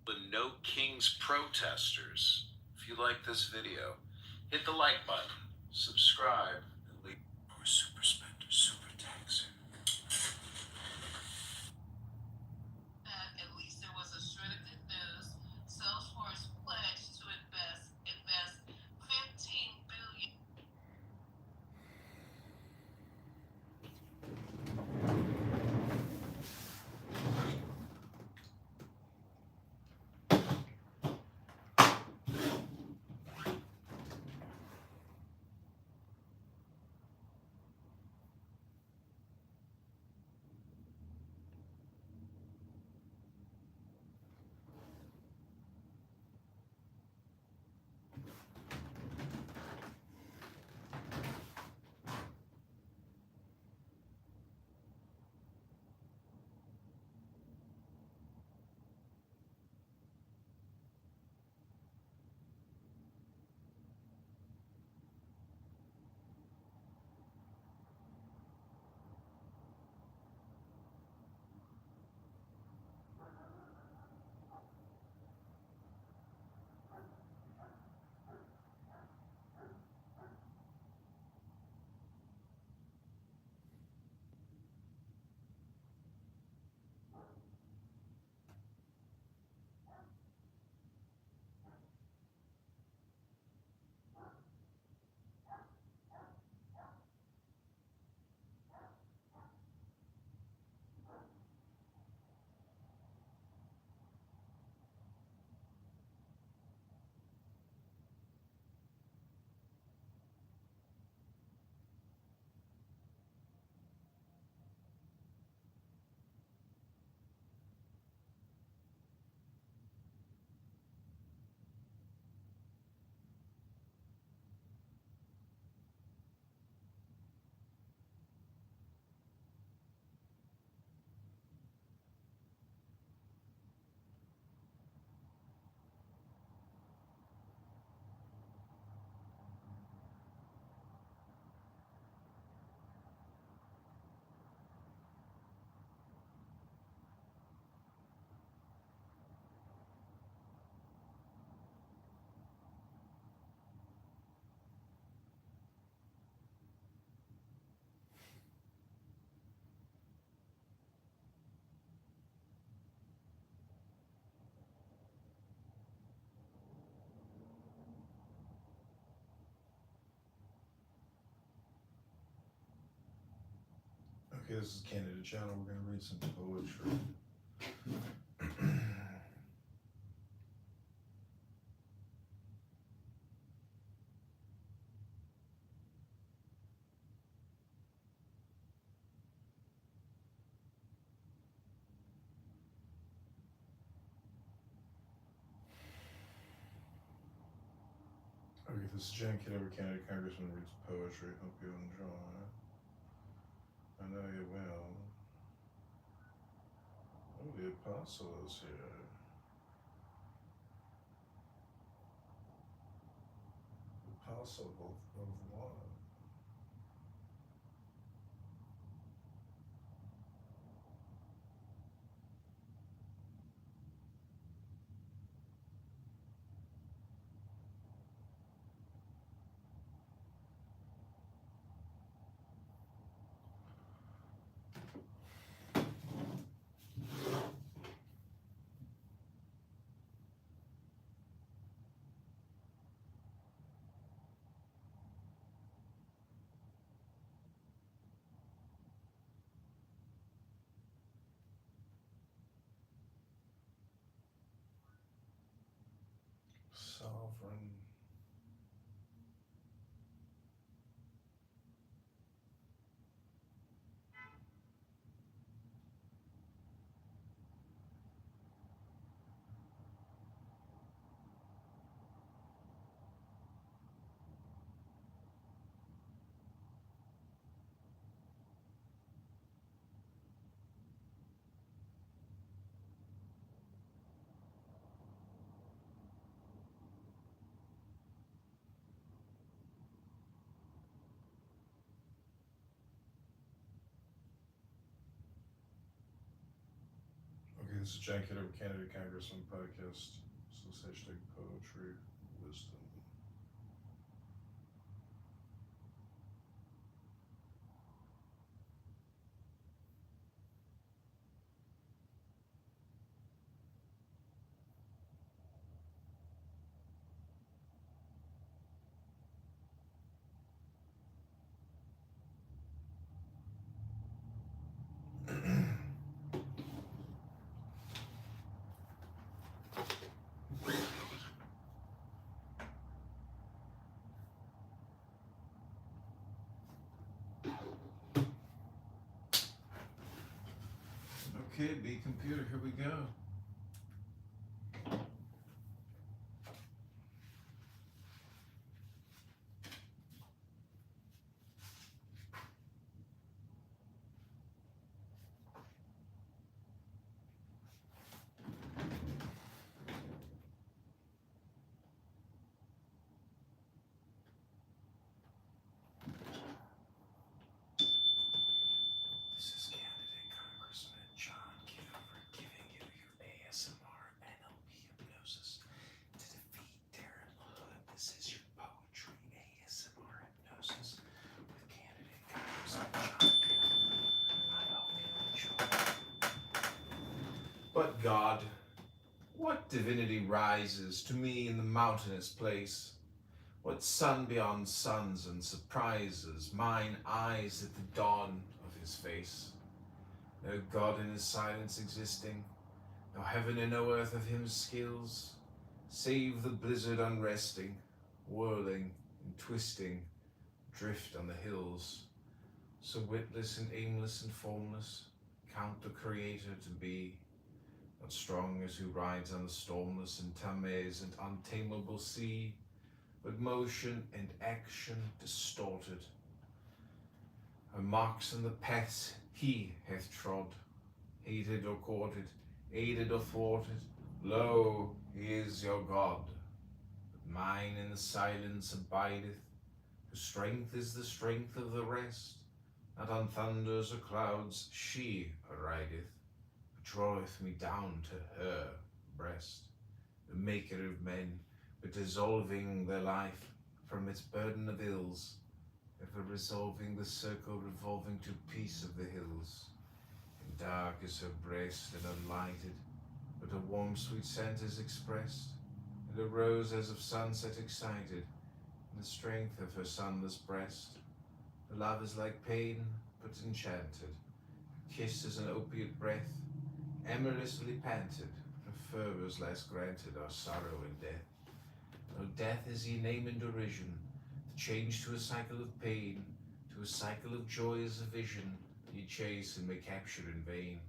The No Kings protesters. If you like this video, hit the like button, subscribe, and leave our super spender super tax. At least there was a shred of good news. Salesforce pledged to invest 15 billion. Okay, this is Candidate Channel. We're going to read some poetry. Okay, this is Jen Kitover, candidate Congressman, reads poetry. Hope you enjoy. I know you will. Oh, the apostle is here. Apostle of what? Sovereign. this is John Kitover, candidate Congressman podcast. So it's hashtag poetry wisdom. Okay, B computer, here we go. This is candidate Congressman John Kitover giving you your ASMR NLP hypnosis to defeat parenthood. This is your poetry ASMR hypnosis with candidate Congressman John Kitover. I hope you enjoy. But God, what divinity rises to me in the mountainous place? What sun beyond suns and surprises mine eyes at the dawn of his face? No God in his silence existing, no heaven and no earth of him skills, save the blizzard unresting, whirling and twisting, drift on the hills. So witless and aimless and formless, count the Creator to be, not strong as who rides on the stormless and tamaze and untamable sea, but motion and action distorted. Her marks on the paths he hath trod, hated or courted, aided or thwarted, lo, he is your God. But mine in the silence abideth, whose strength is the strength of the rest, not on thunders or clouds she arideth, but draweth me down to her breast, the maker of men, but dissolving their life from its burden of ills, ever resolving the circle revolving to peace of the hills. And dark is her breast and unlighted, but a warm sweet scent is expressed, and a rose as of sunset excited, in the strength of her sunless breast. Her love is like pain, but enchanted, her kiss is an opiate breath, amorously panted, her fervours less granted are sorrow and death. No death is ye name in derision, the change to a cycle of pain, to a cycle of joy is a vision, ye chase and may capture in vain.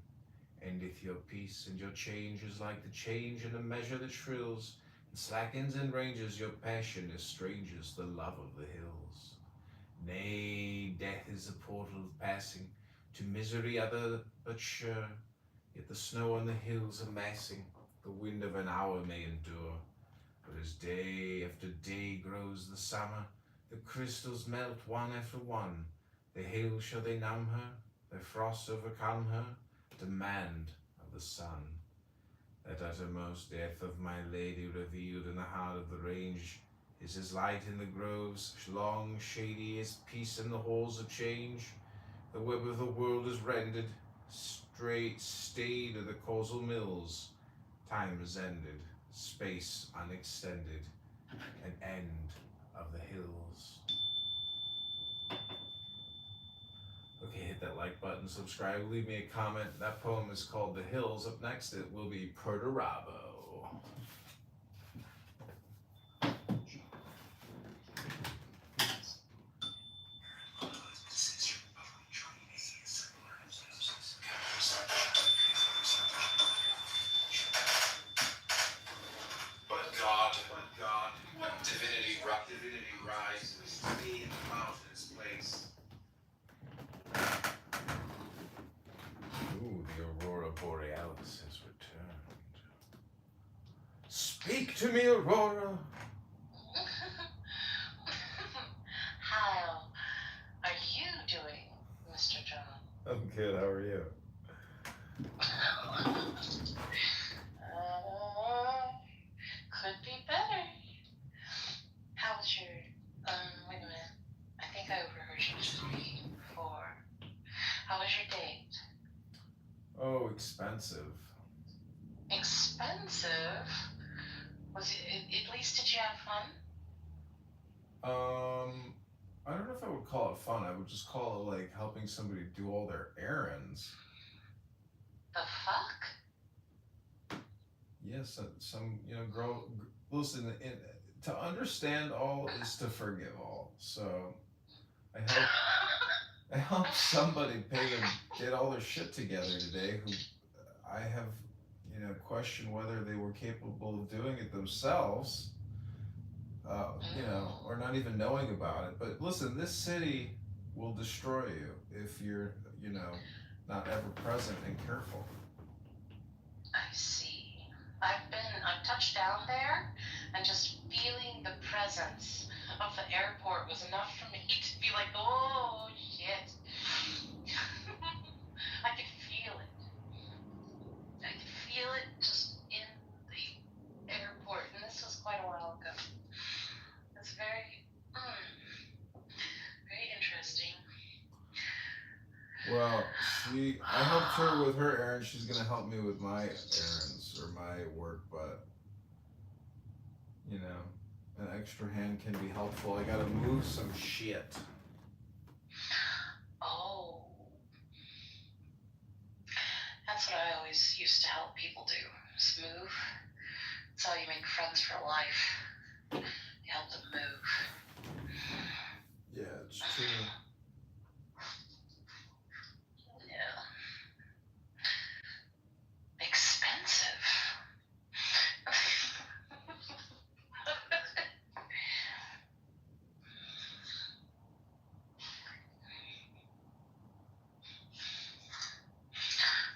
Endeth your peace, and your change is like the change in a measure that shrills, and slackens and ranges your passion as strangers the love of the hills. Nay, death is the portal of passing, to misery other but sure, yet the snow on the hills amassing, the wind of an hour may endure. But as day after day grows the summer, the crystals melt one after one. The hail shall they numb her, their frosts overcome her, demand of the sun. That uttermost death of my lady revealed in the heart of the range is as light in the groves, long shady as peace in the halls of change. The web of the world is rended, straight stayed at the causal mills. Time is ended, space unextended, an end of the hills. Okay, hit that like button, subscribe, leave me a comment. That poem is called The Hills. Up next, it will be Perturabo. Rises to me in the mountainous place. Ooh, the Aurora Borealis has returned. Speak to me, Aurora. How are you doing, Mr. John? I'm good, how are you? Wait a minute. I think I overheard you speaking before. How was your date? Oh, expensive. Expensive? Was it, at least did you have fun? I don't know if I would call it fun. I would just call it like helping somebody do all their errands. The fuck? Yes, some listen. To understand all is to forgive all. So I helped I helped somebody pay and get all their shit together today. Who I have questioned whether they were capable of doing it themselves. Or not even knowing about it. But listen, this city will destroy you if you're, not ever present and careful. I see. I've touched down there, and just feeling the presence of the airport was enough for me to be like, oh shit. I could feel it. I could feel it just in the airport, and this was quite a while ago. It's very, very interesting. Well, I helped her with her errands. She's gonna help me with my errands or my work, but an extra hand can be helpful. I gotta move some shit. Oh, that's what I always used to help people do. Just move. That's how you make friends for life. You help them move. Yeah, it's true. Yeah. Expensive.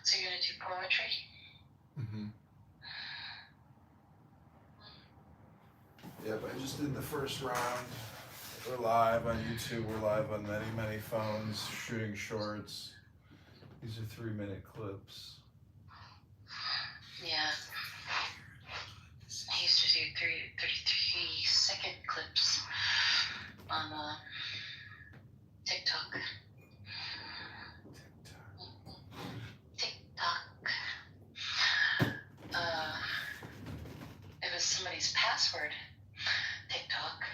So you're gonna do poetry? Mm-hmm. Yep, I just did the first round. We're live on YouTube. We're live on many, many phones, shooting shorts. These are 3-minute clips. Yeah. I used to do 33-second clips on TikTok. It was somebody's password. TikTok.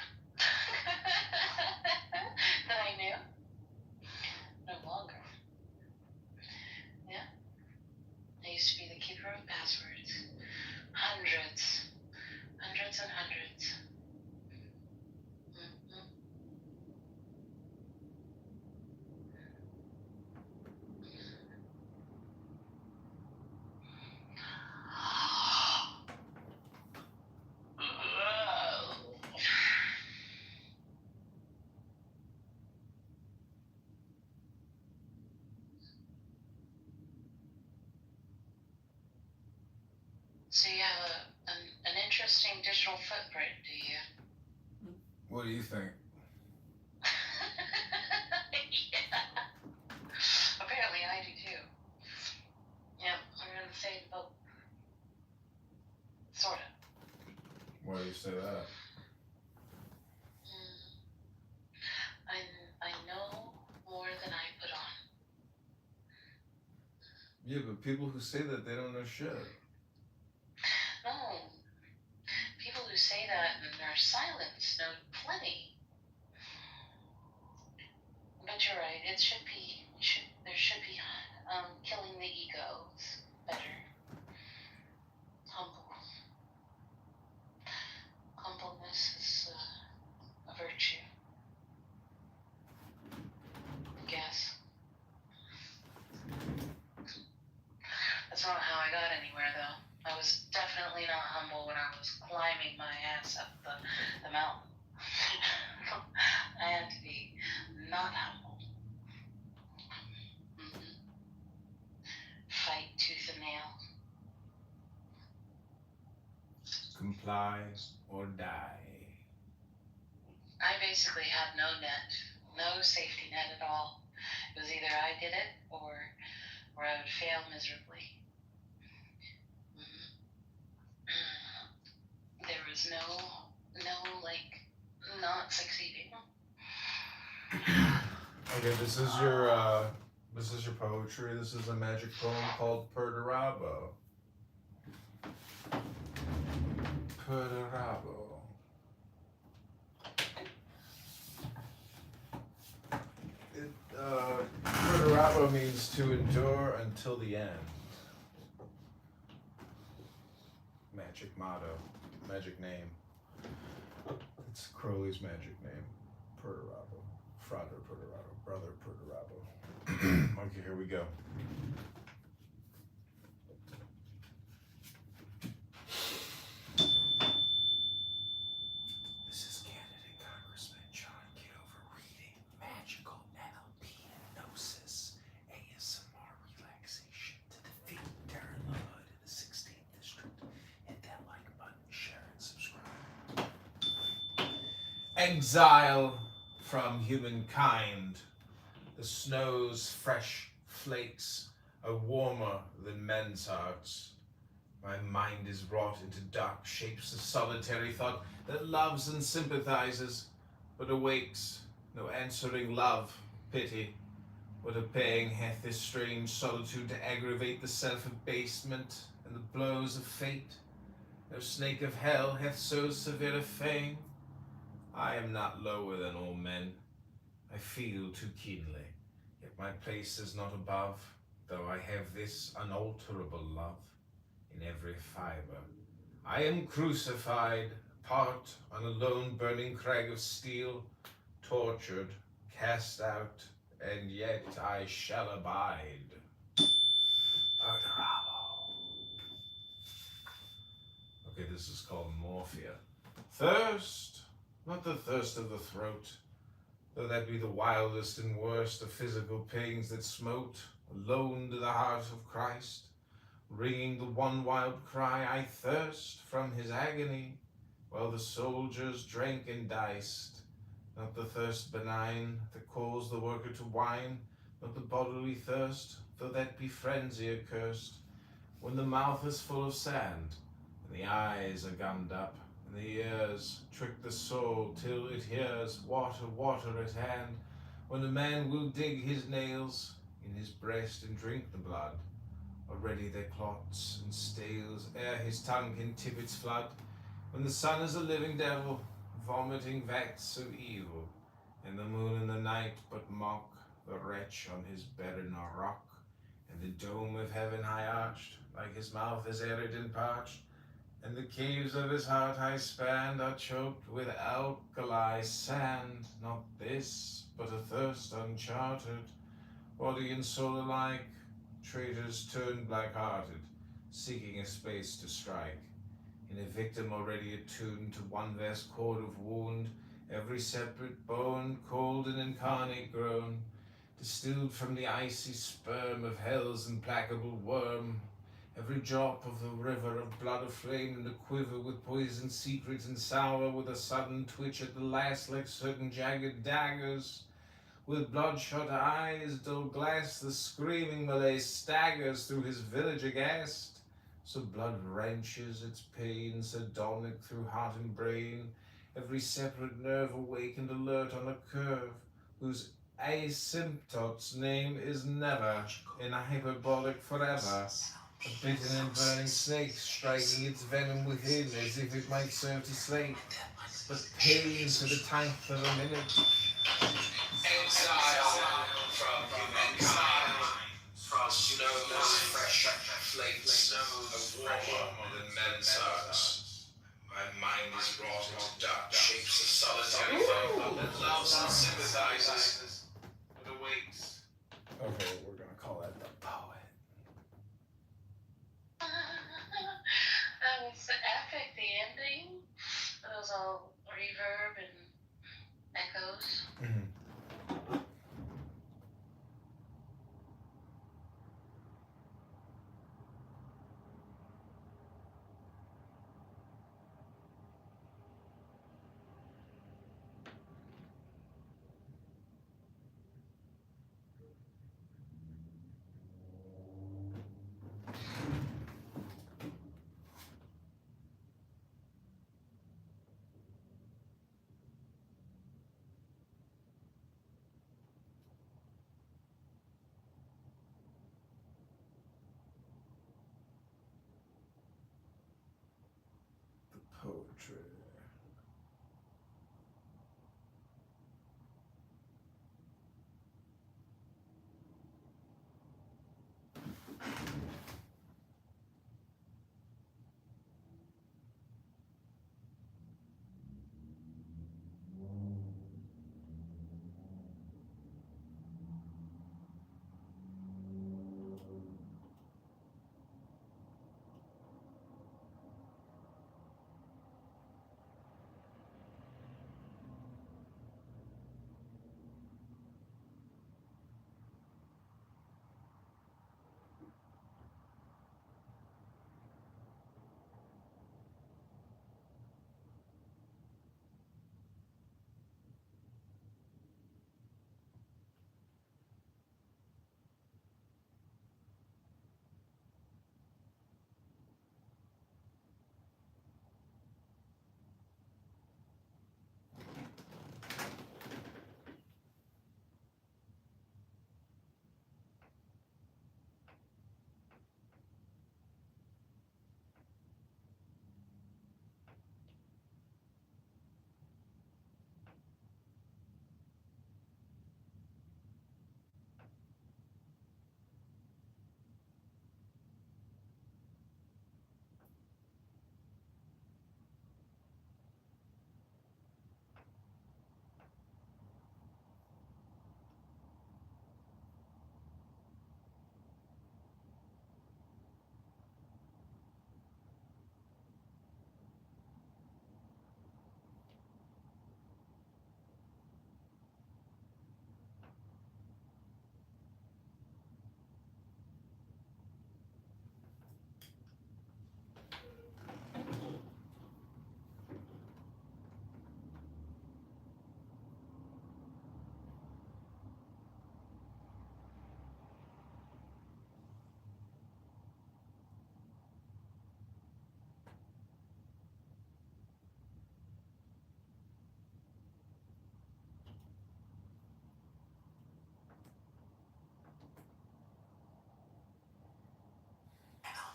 That I knew. No longer. Yeah. I used to be the keeper of passwords. Hundreds and hundreds. Mm-hmm. So you have an interesting digital footprint, do you? What do you think? Yeah. Apparently I do too. Yeah, we're in the same boat. Sort of. Why do you say that? I know more than I put on. Yeah, but people who say that, they don't know shit. No. People who say that and are silenced know plenty. But you're right, there should be killing the egos better. Humbleness is a virtue. I guess. That's not how I got anywhere, though. I was definitely not humble when I was climbing my ass up the mountain. I had to be not humble. Mm-hmm. Fight tooth and nail. Comply or die. I basically had no net, no safety net at all. It was either I did it or I would fail miserably. Mm-hmm. There was no like not succeeding. Okay, this is your poetry. This is a magic poem called Perdurabo. Perdurabo. Perdurabo means to endure until the end. Magic motto, magic name. It's Crowley's magic name. Perdurabo. Frater Perdurabo. Brother Perdurabo. Okay, here we go. This is candidate Congressman John Kitover reading magical NLP hypnosis ASMR relaxation to defeat Darren the Hood in the 16th district. Hit that like button, share, and subscribe. Exile from humankind. The snow's fresh flakes are warmer than men's hearts. My mind is wrought into dark shapes of solitary thought that loves and sympathizes, but awakes no answering love, pity. What a pang hath this strange solitude to aggravate the self-abasement and the blows of fate? No snake of hell hath so severe a fang. I am not lower than all men. I feel too keenly, yet my place is not above, though I have this unalterable love in every fibre. I am crucified, apart on a lone burning crag of steel, tortured, cast out, and yet I shall abide. Okay, this is called morphia. Thirst, not the thirst of the throat, though that be the wildest and worst of physical pains that smote, alone to the heart of Christ, ringing the one wild cry, I thirst, from his agony, while the soldiers drank and diced. Not the thirst benign that calls the worker to wine, not the bodily thirst, though that be frenzy accursed, when the mouth is full of sand, and the eyes are gummed up, and the ears trick the soul till it hears water, water at hand, when a man will dig his nails in his breast and drink the blood. Already there clots and stales ere his tongue can tip its flood, when the sun is a living devil, vomiting vats of evil, and the moon and the night but mock the wretch on his barren rock, and the dome of heaven high arched, like his mouth is arid and parched, and the caves of his heart high spanned are choked with alkali sand. Not this, but a thirst uncharted, body and soul alike, traitors turned black-hearted, seeking a space to strike. In a victim already attuned to one vast chord of wound, every separate bone, cold and incarnate grown, distilled from the icy sperm of hell's implacable worm, every drop of the river of blood aflame and a quiver with poison secret and sour, with a sudden twitch at the last like certain jagged daggers. With bloodshot eyes, dull glass, the screaming Malay staggers through his village aghast. So blood wrenches its pain, sardonic through heart and brain, every separate nerve awakened alert on a curve, whose asymptote's name is never, in a hyperbolic forever. A bitten and burning snake striking its venom within as if it might serve to slake, but pain for the 10th of a minute. Exile from humankind, from snow's fresh flakes of warmer than men's hearts. My mind is wrought into dark shapes of solitary thought that loves and sympathizes, but awakes. Okay, we're gonna call that the poet. That was epic, the ending. It was all reverb and echoes. Mm-hmm. Poetry.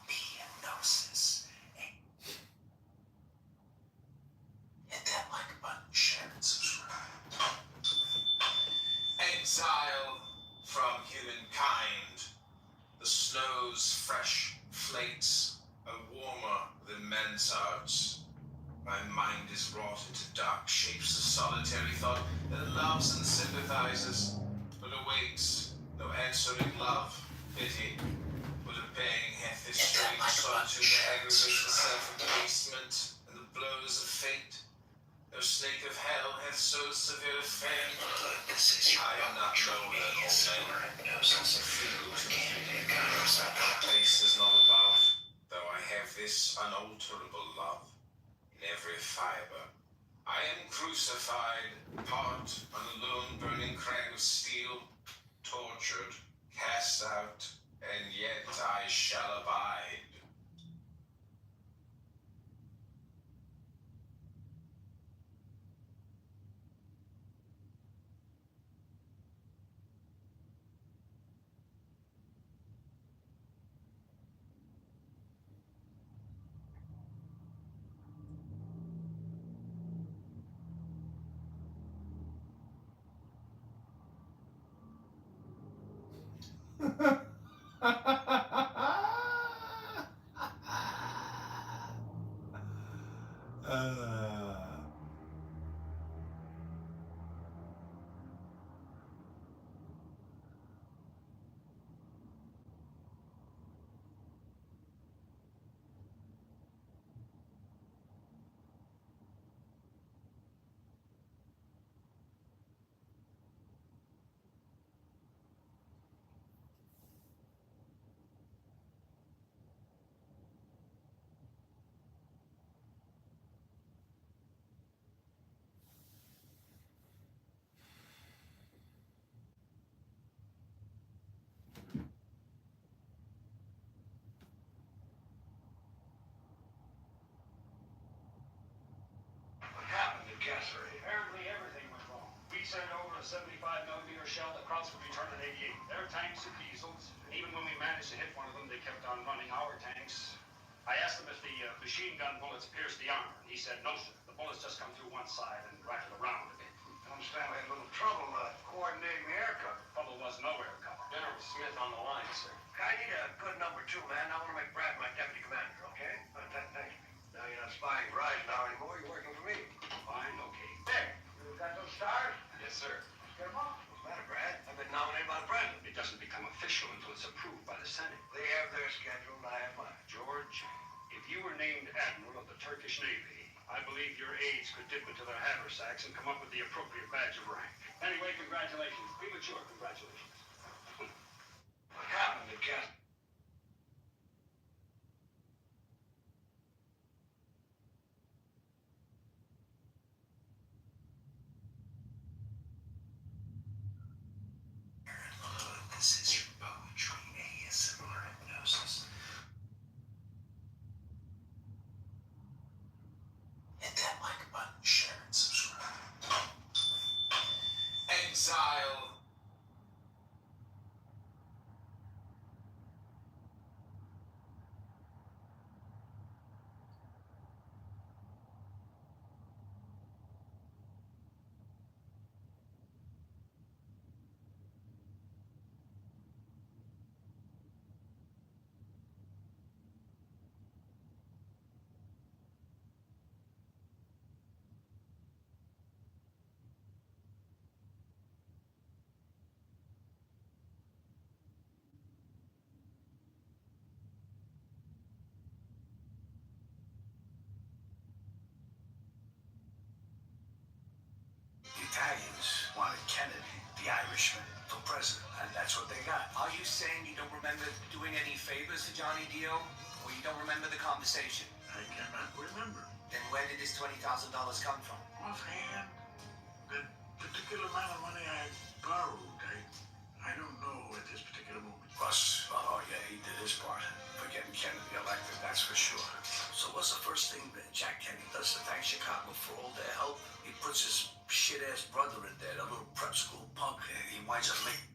Hypnosis. Hit that like button, share and subscribe. Exile from humankind. The snow's fresh flakes are warmer than men's hearts. My mind is wrought into dark shapes of solitary thought that loves and sympathizes, but awakes no answering love, pity, but obeying hath this strange solitude that aggravates the self-abasement and the blows of fate. No snake of hell hath so severe a fame. I am not known at all men. Place is not above, though I have this unalterable love in every fiber. I am crucified, part on a lone burning crag of steel, tortured, cast out, and yet I shall abide. Apparently everything went wrong. We sent over a 75mm shell that crossed from return at 88. Their tanks and diesels. Even when we managed to hit one of them, they kept on running our tanks. I asked him if the machine gun bullets pierced the armor, and he said no, sir. The bullets just come through one side and rattle around a bit. I understand we had a little trouble coordinating the air cover. Trouble was no air cover. General Smith on the line, sir. I need a good number 2, man. I want to make Brad my deputy commander, okay? Thanks. Now you're not spying for Eisenhower anymore. You're working for me. Fine, okay. There. You got those stars? Yes, sir. Get them off. What's the matter, Brad? I've been nominated by the president. It doesn't become official until it's approved by the Senate. They have their schedule, and I have mine. George, if you were named Admiral of the Turkish Navy, I believe your aides could dip into their haversacks and come up with the appropriate badge of rank. Anyway, congratulations. Premature congratulations. What happened to Ken? This is your poetry ASMR hypnosis. Hit that like button, share, and subscribe. Exile. The Italians wanted Kennedy, the Irishman, for president, and that's what they got. Are you saying you don't remember doing any favors for Johnny Dio? Or you don't remember the conversation? I cannot remember. Then where did this $20,000 come from? Offhand, the particular amount of money I borrowed, I don't know at this particular moment. Russ, oh yeah, he did his part for getting Kennedy elected, that's for sure. So what's the first thing that Jack Kennedy does to thank Chicago for all their help? He puts his shit-ass brother in there, a little prep school punk, and he winds up making...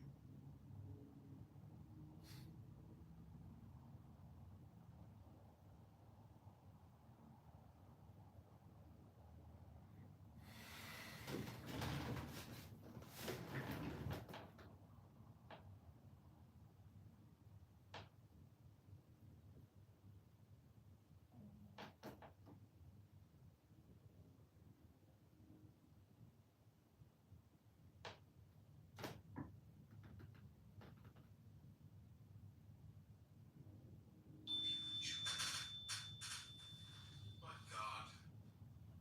But God,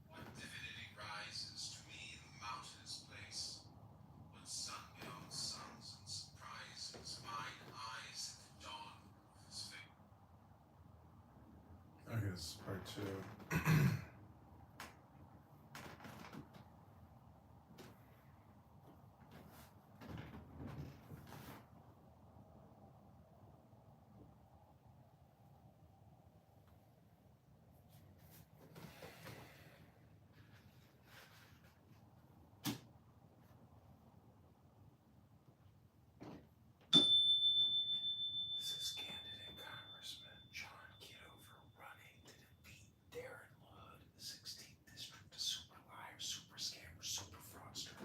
what divinity rises to me in the mountainous place? What sun beyond suns and surprises mine eyes at the dawn of his face? Okay, this is part 2. This is candidate Congressman John Kitover running to defeat Darren Wood, 16th District, a super liar, super scammer, super fraudster,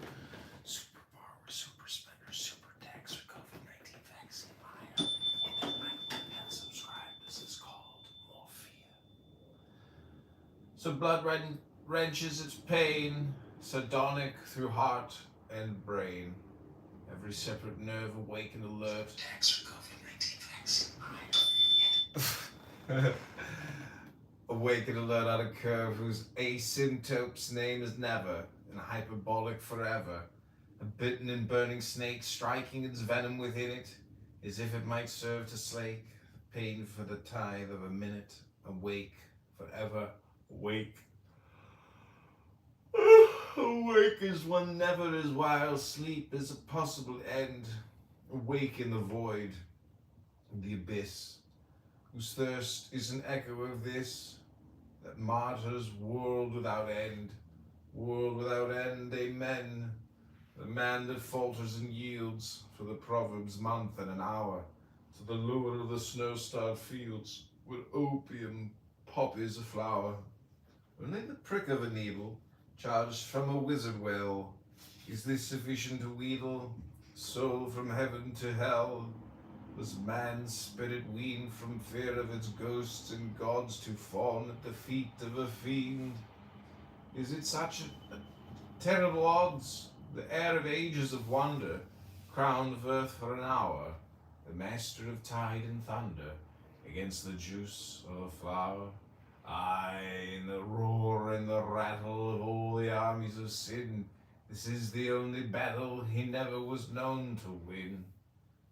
super borrower, super spender, super tax for COVID-19 vaccine liar. Hit that like button and subscribe. This is called morphia. So blood wrenches its pain, sardonic through heart and brain. Every separate nerve awake and alert. Tax for COVID-19 vaccine. Awake and alert on a curve whose asymptote's name is never, and hyperbolic forever. A bitten and burning snake striking its venom within it, as if it might serve to slake pain for the tithe of a minute. Awake, forever awake. Awake as one never is while sleep is a possible end. Awake in the void, the abyss, whose thirst is an echo of this, that martyrs world without end, amen. The man that falters and yields for the Proverbs month and an hour, to the lure of the snow-starred fields, with opium poppies aflower. Only the prick of a needle, charged from a wizard well, is this sufficient to wheedle soul from heaven to hell? Was man's spirit weaned from fear of its ghosts and gods to fawn at the feet of a fiend? Is it such a terrible odds? The heir of ages of wonder, crowned of earth for an hour, the master of tide and thunder, against the juice of a flower? Aye, in the roar and the rattle of all the armies of sin, this is the only battle he never was known to win.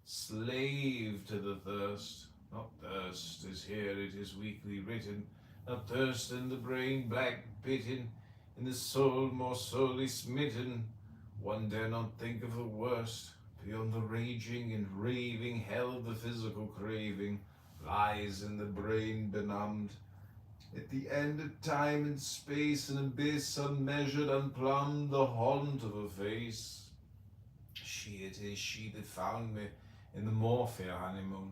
Slave to the thirst, not thirst as here it is weakly written, not thirst in the brain black bitten, in the soul more sorely smitten. One dare not think of the worst, beyond the raging and raving hell of the physical craving, lies in the brain benumbed. At the end of time and space, an abyss unmeasured, unplumbed, the haunt of a face. She it is, she that found me in the morphia honeymoon.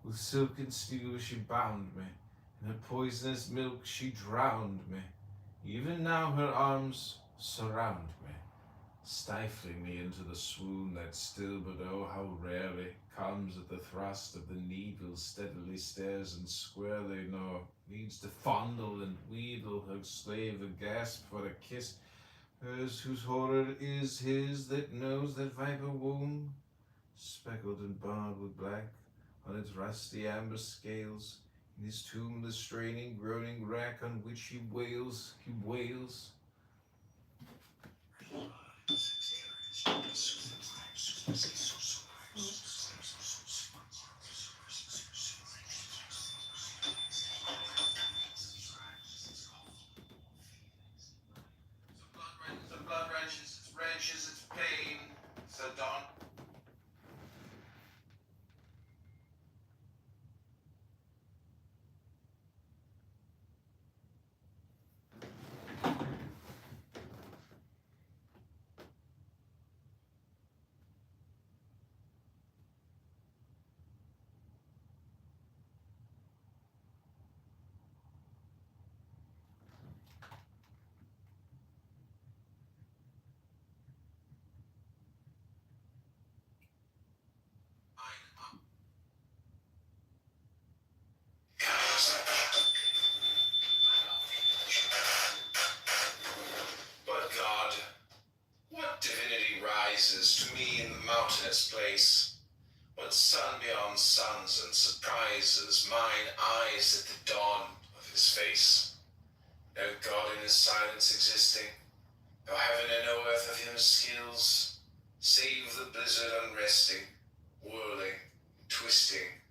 With silken steel she bound me, in her poisonous milk she drowned me. Even now her arms surround me, stifling me into the swoon that still, but oh how rarely, comes at the thrust of the needle, steadily stares and squarely, no, needs to fondle and wheedle her slave aghast for a kiss, hers whose horror is his that knows that viper womb, speckled and barred with black, on its rusty amber scales, in his tomb the straining, groaning rack on which he wails, he wails. The blood wrenches its pain, said Dawn. But God, what divinity rises to me in the mountainous place? What sun beyond suns and surprises mine eyes at the dawn of his face? No God in his silence existing, no heaven and no earth of him skills, save the blizzard unresting, whirling, twisting,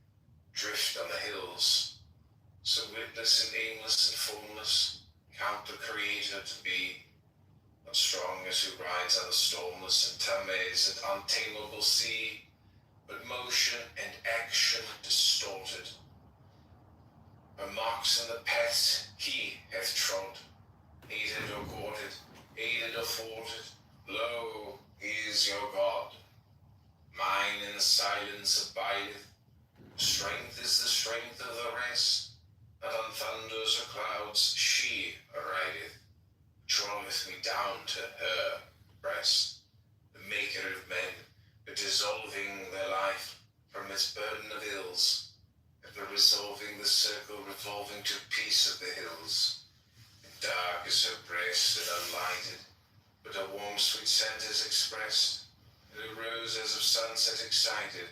drift on the hills. So witless and aimless and formless, count the Creator to be, not strong as who rides on the stormless and Tamaze and untamable sea, but motion and action distorted. Her marks in the paths he hath trod, aided or courted, aided or thwarted, lo, he is your God. Mine in the silence abideth, strength is the strength of the rest, that on thunders or clouds she arideth, draweth me down to her breast, the maker of men, but dissolving their life from its burden of ills, ever resolving the circle revolving to peace of the hills. And dark is her breast and unlighted, but a warm sweet scent is expressed, and a rose as of sunset excited,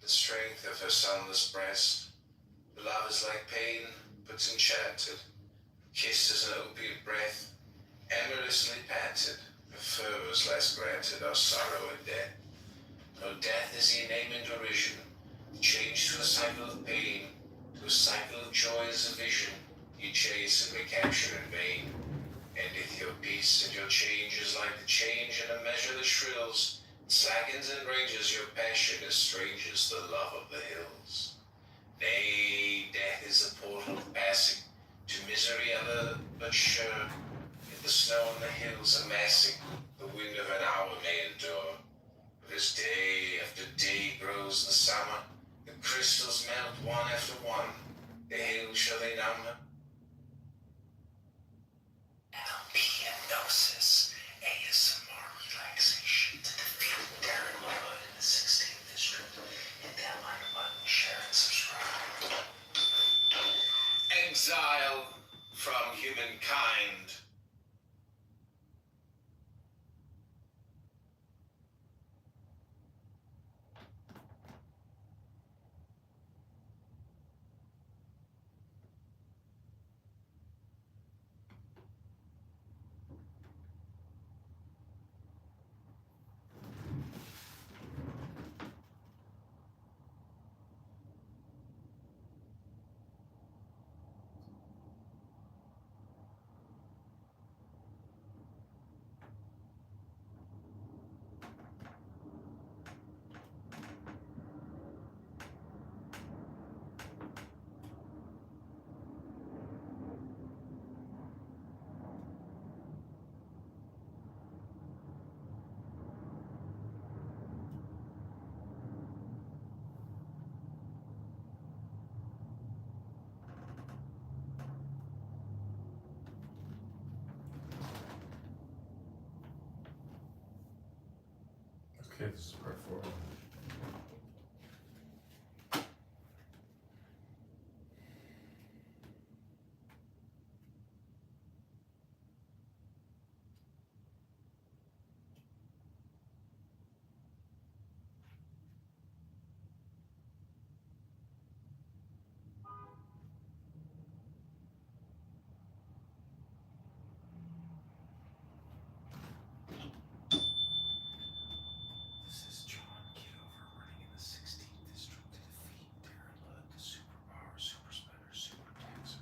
the strength of her sunless breast. Love is like pain, but enchanted, kissed as an opiate breath, amorously panted, her fervours less granted are sorrow and death. No death is ye name in derision, changed to a cycle of pain, to a cycle of joys of vision, ye chase and recapture in vain. Endeth your peace, and your change is like the change in a measure that shrills, slackens and ranges your passion as stranges the love of the hills. Nay, death is the portal of passing, to misery ever but sure, yet the snow on the hills amassing, the wind of an hour may endure. But as day after day grows the summer, the crystals melt one after one, they Okay, this is part 4. This is John Kitover running in the 16th District to defeat Darren Lud, the superpower, super spender, super taxer,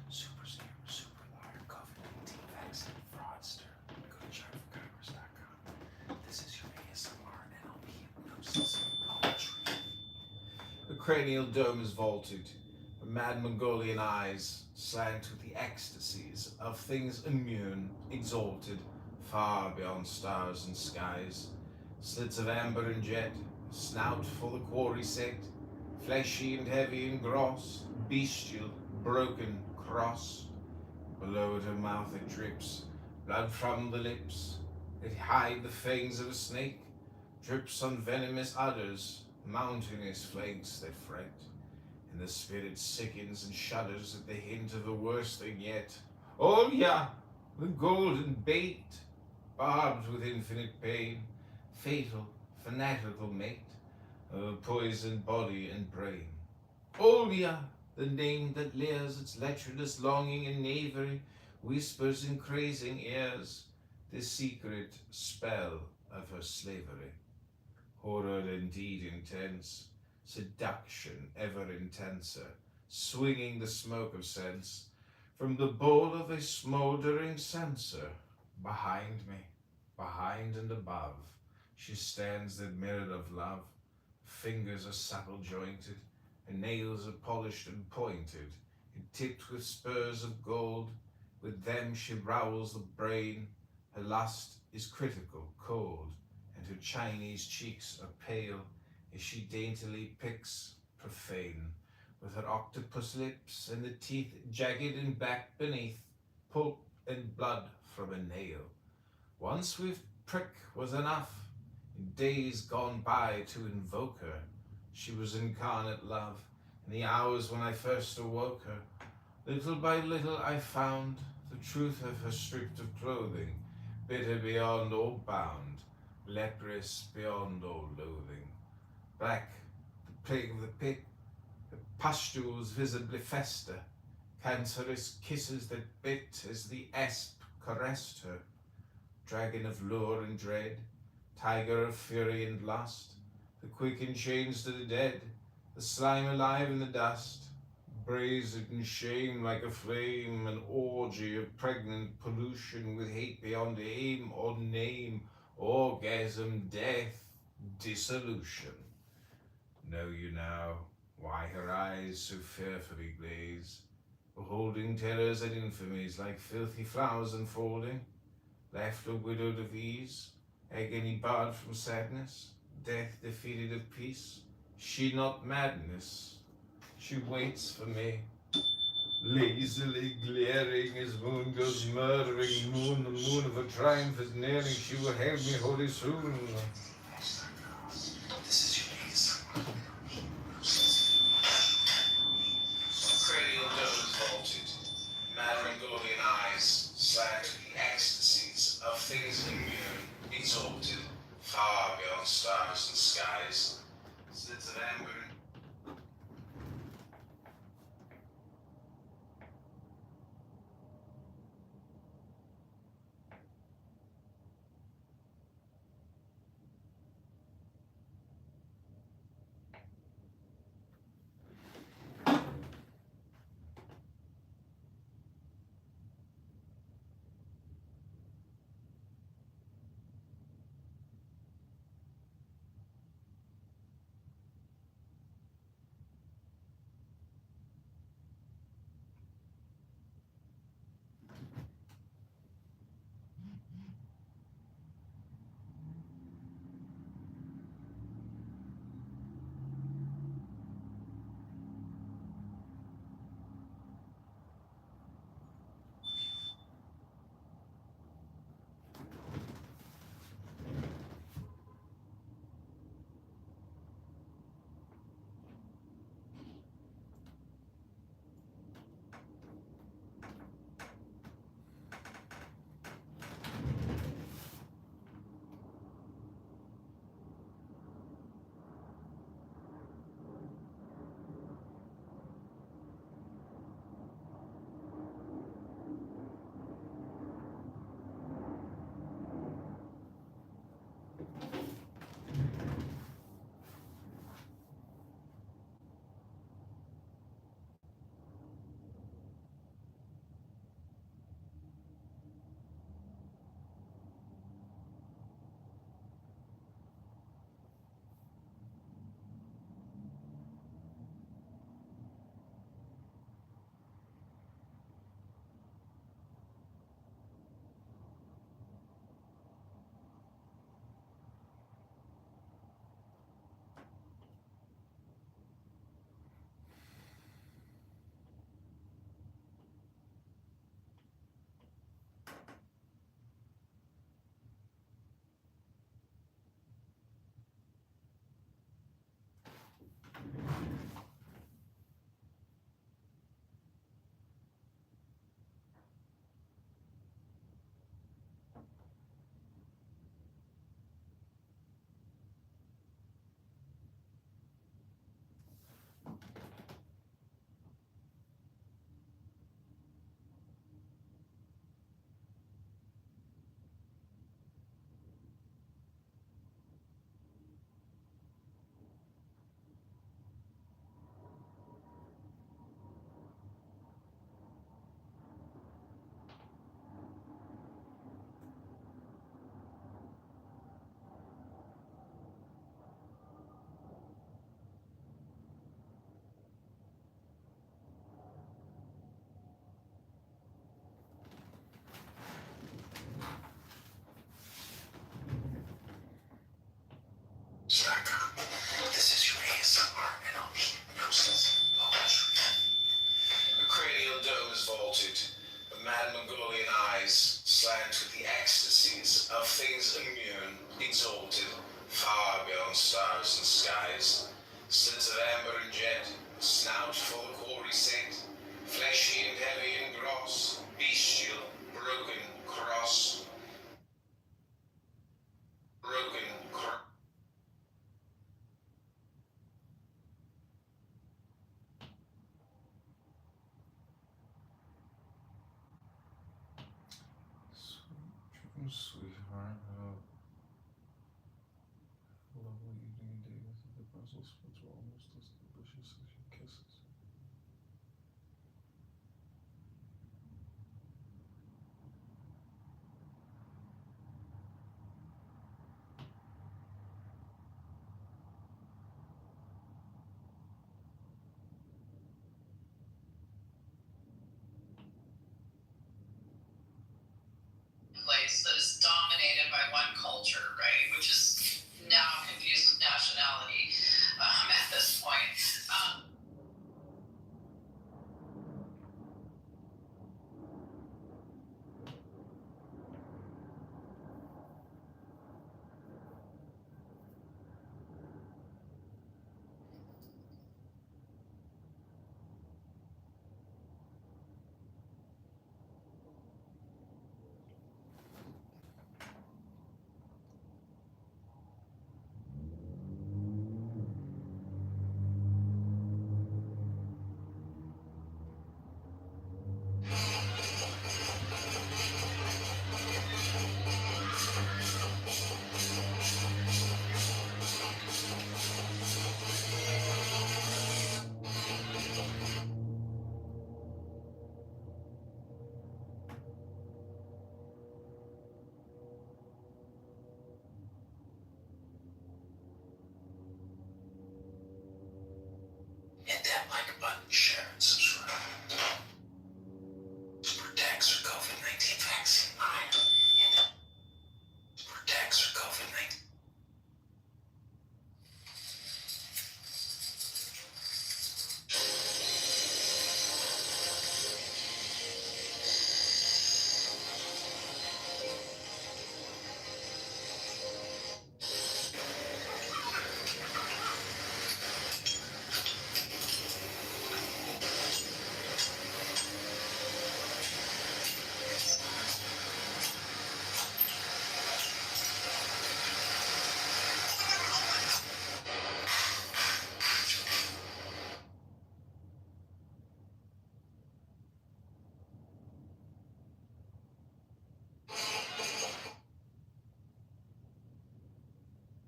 super scammer, super liar, COVID-19 vaccine fraudster. Go to chartforcongress.com. This is your ASMR NLP hypnosis poetry. The cranial dome is vaulted. Her mad Mongolian eyes slant with the ecstasies of things immune, exalted, far beyond stars and skies. Slits of amber and jet, snout for the quarry set, fleshy and heavy and gross, bestial, broken, cross. Below at her mouth it drips, blood from the lips, that hide the fangs of a snake, drips on venomous udders, mountainous flanks that fret. And the spirit sickens and shudders at the hint of the worst thing yet. Oh yeah, the golden bait, barbed with infinite pain, fatal, fanatical mate of a poisoned body and brain. Olya, the name that leers its lecherous longing and knavery, whispers in crazing ears the secret spell of her slavery. Horror indeed intense, seduction ever intenser, swinging the smoke of sense from the bowl of a smouldering censer. Behind me, behind and above, she stands that mirror of love. Fingers are supple jointed, her nails are polished and pointed, and tipped with spurs of gold. With them she rowels the brain. Her lust is critical, cold, and her Chinese cheeks are pale as she daintily picks, profane, with her octopus lips and the teeth jagged and back beneath, pulp and blood from a nail. One swift prick was enough, in days gone by, to invoke her. She was incarnate love, in the hours when I first awoke her. Little by little I found the truth of her stripped of clothing, bitter beyond all bound, leprous beyond all loathing. Black, the plague of the pit, her pustules visibly fester, cancerous kisses that bit as the asp caressed her. Dragon of lure and dread, tiger of fury and lust, the quick in chains to the dead, the slime alive in the dust, brazen in shame like a flame, an orgy of pregnant pollution with hate beyond aim or name, orgasm, death, dissolution. Know you now why her eyes so fearfully glaze, beholding terrors and infamies like filthy flowers unfolding? Left a widowed of ease, agony barred from sadness, death defeated of peace. She not madness, she waits for me, lazily glaring as moon goes murdering moon. The moon of her triumph is nearing, she will hail me wholly soon. This is your ASMR. Cranial dome is vaulted, mad Mongolian eyes slant the ecstasies of things immune, exalted, far beyond stars and skies. Slits of amber. Slacker, this is your ASMR and I'll hypnosis poetry. The cranial dome is vaulted, the mad Mongolian eyes slant with the ecstasies of things immune, exalted, far beyond stars and skies. Slits of amber and jet, snout full of quarry scent, fleshy and heavy and gross, bestial, broken, cross, broken, cross. Sweetheart, lovely evening day with the Brussels sprouts were almost as delicious as your kisses. Place that is dominated by one culture, right? Which is now confused with nationality at this point. Hit that like button, share and subscribe. Protects for COVID-19 vaccine. Protects for COVID-19.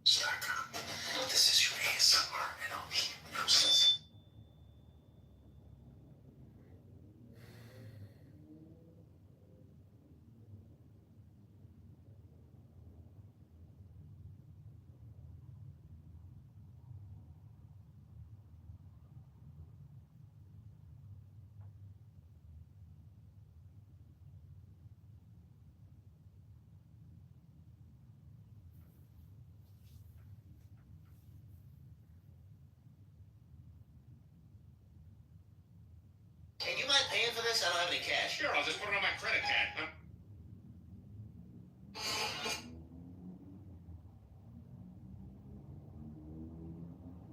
Slacker, this is your ASMR and I'll hypnosis. Hey, do you mind paying for this? I don't have any cash. Sure, I'll just put it on my credit card.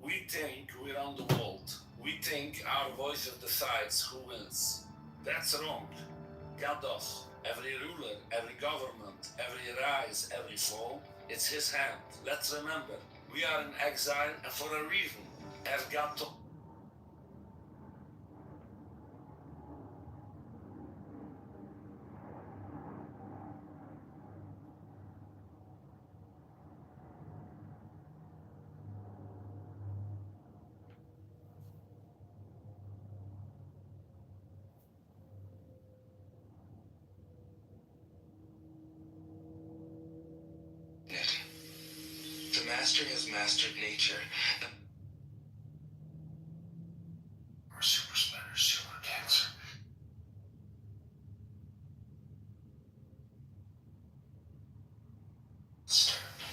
We think we're on the world. We think our voice decides who wins. That's wrong. God does. Every ruler, every government, every rise, every fall, it's his hand. Let's remember, we are in exile and for a reason. As God told. The master has mastered nature. Or super spreader, super cancer.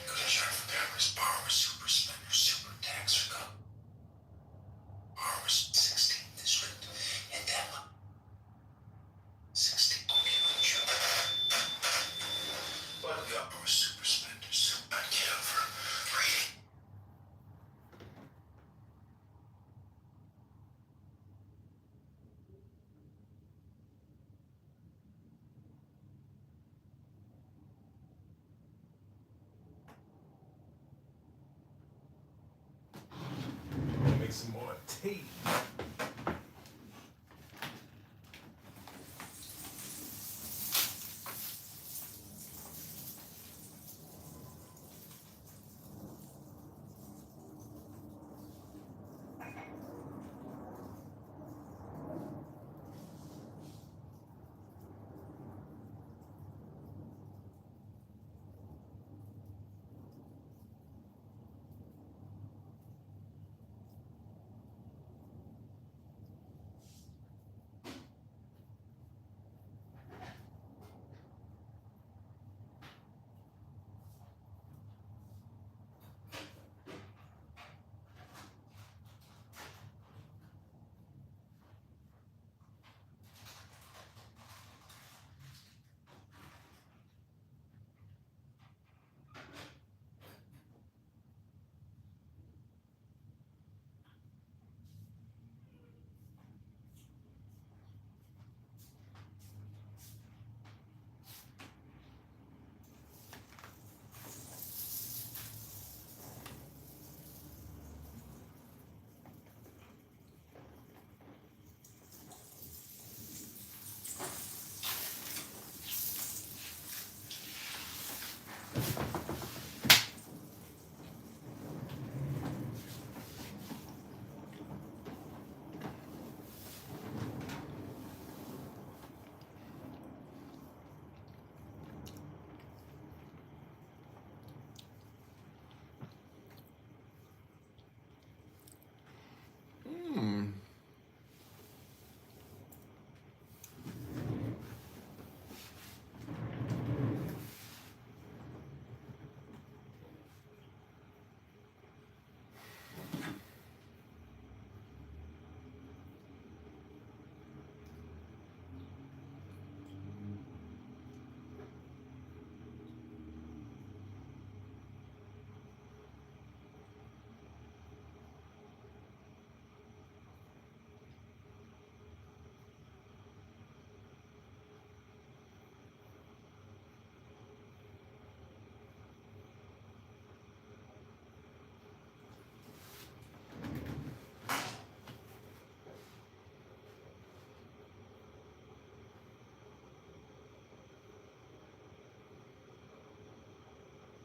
Go to Sheriff Pepper's bar with super spreader. drink some more tea.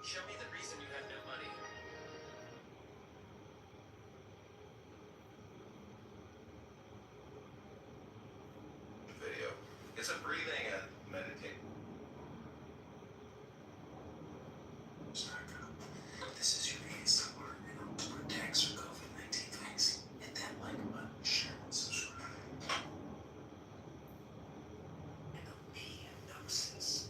Show me the reason you have no money. Video. It's a breathing and meditating. This is your ASMR and protects your COVID-19 vaccine. Hit that like button, share and subscribe. And a hypnosis.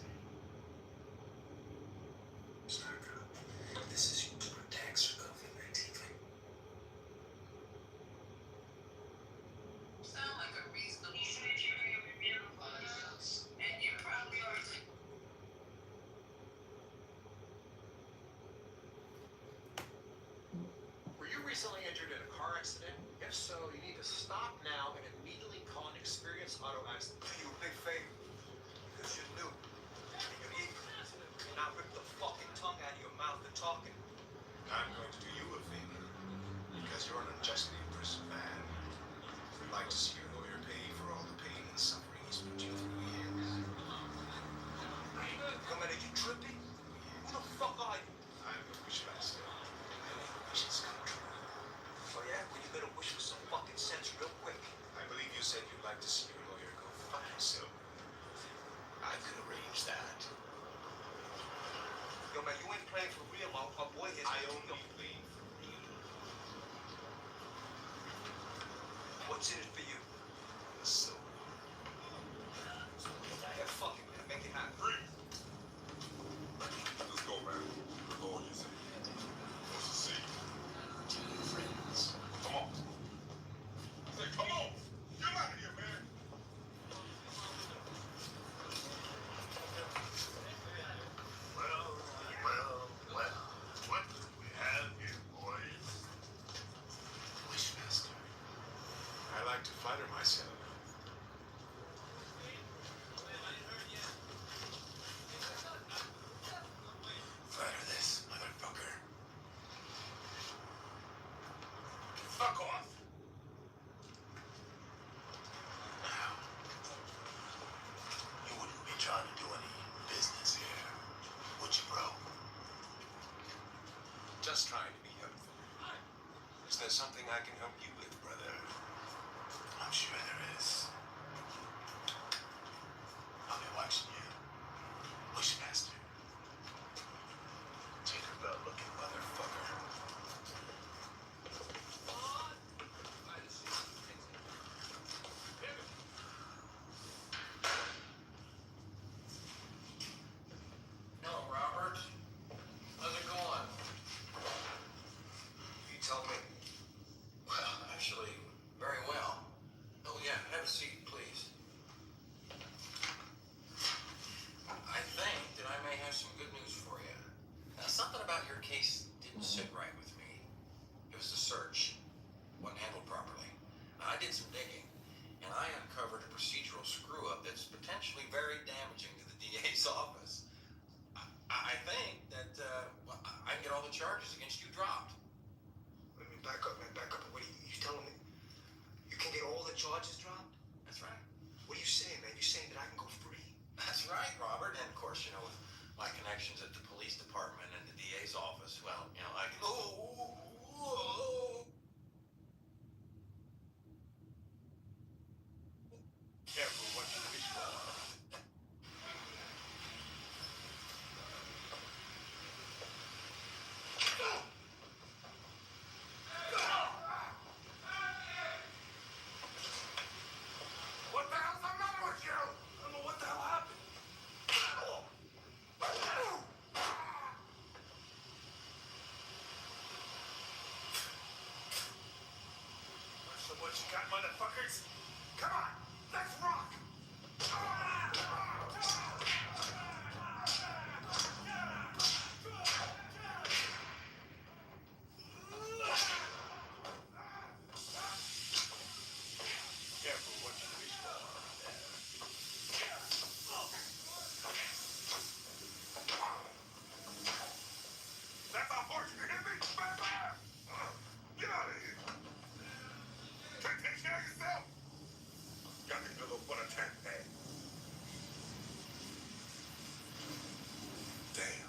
This is your protects your COVID-19 vaccine. Sound like a reasonable solution. And you probably are. Were you recently injured in a car accident? If so, you need to stop now and immediately call an experienced auto accident. Do you a big favor, because you're new. And you're ignorant. Now rip the fucking tongue out of your mouth and talking. I'm going to do you a favor, because you're an unjustly imprisoned man. We'd like to see your lawyer pay for all the pain and suffering he's put you through years. Come at you tripping? Who the fuck are you? I'm the wishmaster. I make wishes come true. Oh yeah? Well, you better wish for some fucking sense real quick. I believe you said you'd like to see your lawyer go fuck himself. I could arrange that. Yo, man, you ain't playing for real. My boy here. I only plead for you. What's in it for you? The soul. Yeah, fuck it, man. Make it happen. Let's go, man. The lawyer's here. What's to see? To your friends. Come on. Say, come on. Get out of here, man. Well. What do we have here, boys? Wishmaster. I like to flatter myself. Flatter this, motherfucker. Fuck off. Is there something I can help you with, brother? I'm sure there is. I'll be watching you. Bushmaster. Tinkerbell-looking motherfucker. Hello, Robert. How's it going? You tell me. Well, actually, very well. Oh, yeah, have a seat, please. I think that I may have some good news for you. Now, something about your case didn't sit right with me. It was the search. Wasn't handled properly. Now, I did some digging, and I uncovered a procedural screw-up that's potentially very damaging to the DA's office. I think that, well, I can get all the charges against you dropped. Let me back up, man. Back up. What are you telling me? You can get all the charges dropped? That's right. What are you saying, man? You saying that I can go free? That's right, Robert. And of course, with my connections at the police department and the DA's office, well, I can. Careful what you wish for. What the hell's the matter with you? I don't know what the hell happened. So what you got, motherfuckers? Come on, let's rock! Careful what you wish for. That's our horse, you hear me? Get out of here! Take care of yourself! Got to get a little butt attack, man. Damn.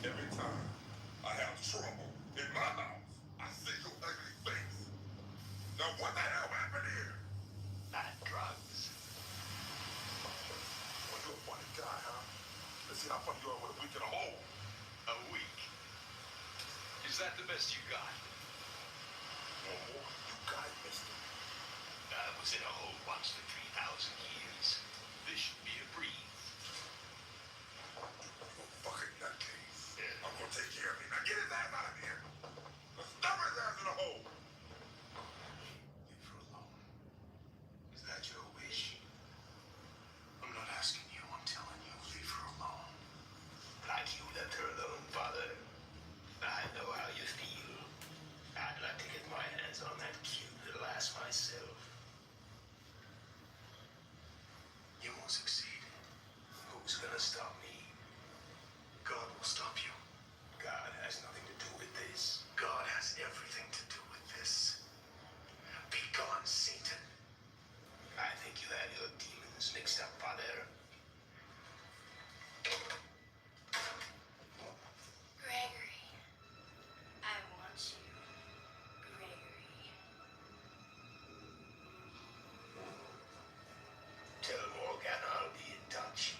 Every time I have trouble in my house, I see your ugly face. Now what the hell happened here? Not drugs. Well, you're a funny guy, huh? Let's see how funny you are with a week in a hole. A week? Is that the best you got? No more. You got it, mister. I was in a hole once for 3,000 years. This should be a breeze. You fucking nutcase. Yeah. I'm gonna take care of him. Now get his ass out of here. Let's dump his ass in a hole. Leave her alone. Is that your wish? I'm not asking you. I'm telling you. Leave her alone. Like you left her alone, Father. I know how you feel. I'd like to get my hands on that cute little ass myself. You won't succeed. Who's gonna stop me? God will stop you. God has nothing to do with this. God has everything to do with this. Be gone, Satan. I think you had your demons mixed up, Father. Gregory, I want you, Gregory. Tell Morgan I'll be in touch.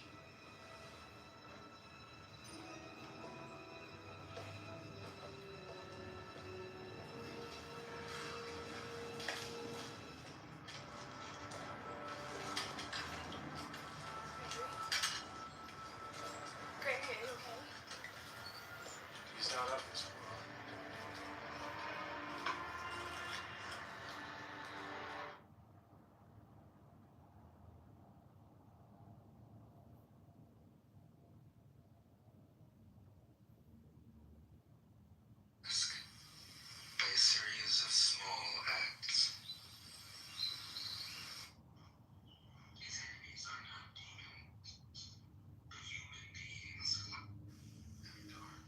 Gregory, are you okay? He's not up this world. By a series of small acts. His enemies are not demons, but human beings. Dark.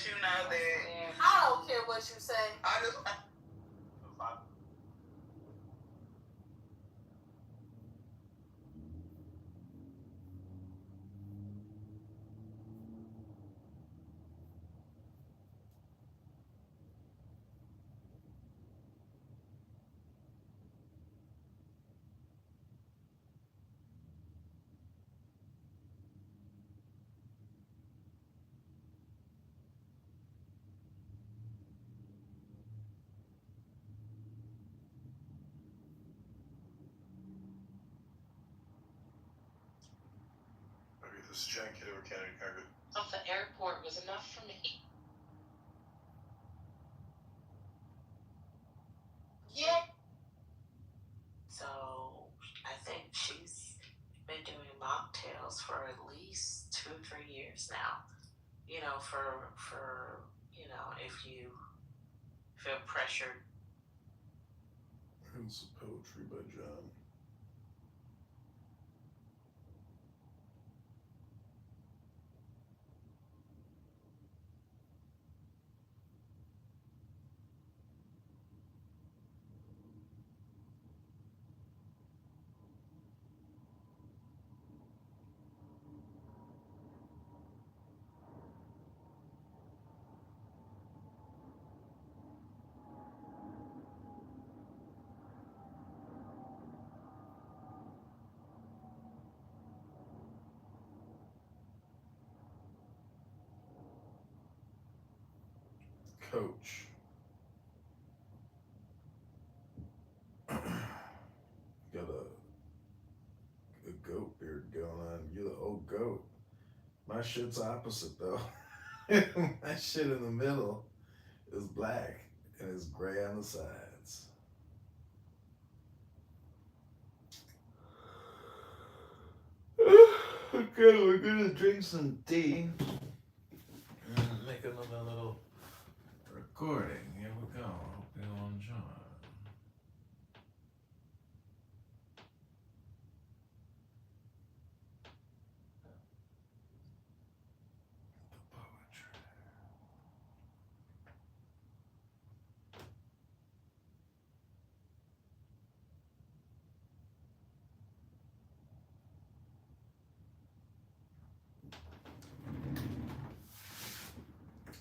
you know that. I don't care what you say. I do. Okay, this is John Kitover, Kennedy, Congressman. Of the airport was enough for me. Yeah. So I think she's been doing mocktails for at least 2 or 3 years now. You know, for you know, if you feel pressured. And some poetry by John. Coach. Got a goat beard going on. You're the old goat. My shit's opposite though. My shit in the middle is black and it's gray on the sides. Okay, we're gonna drink some tea and make another little recording. Here we go. Hope you'll enjoy. The poetry.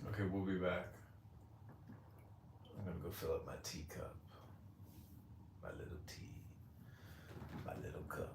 Okay, we'll be back. I'm gonna go fill up my teacup. My little tea. My little cup.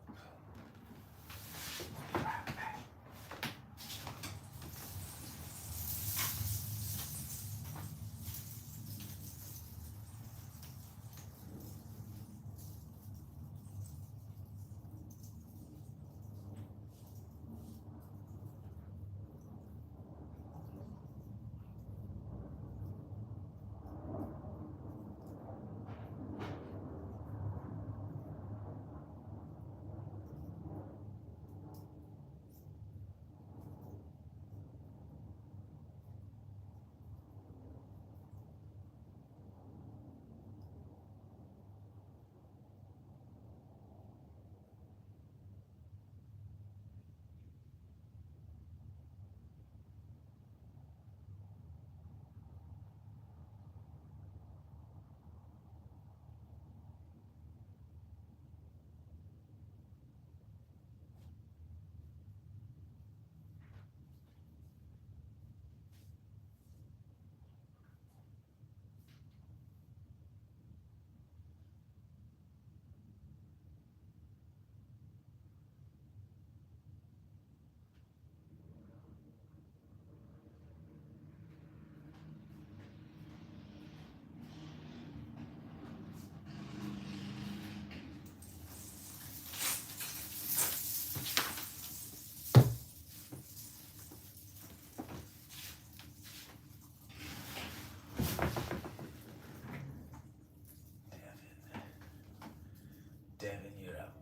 Devin, you're up.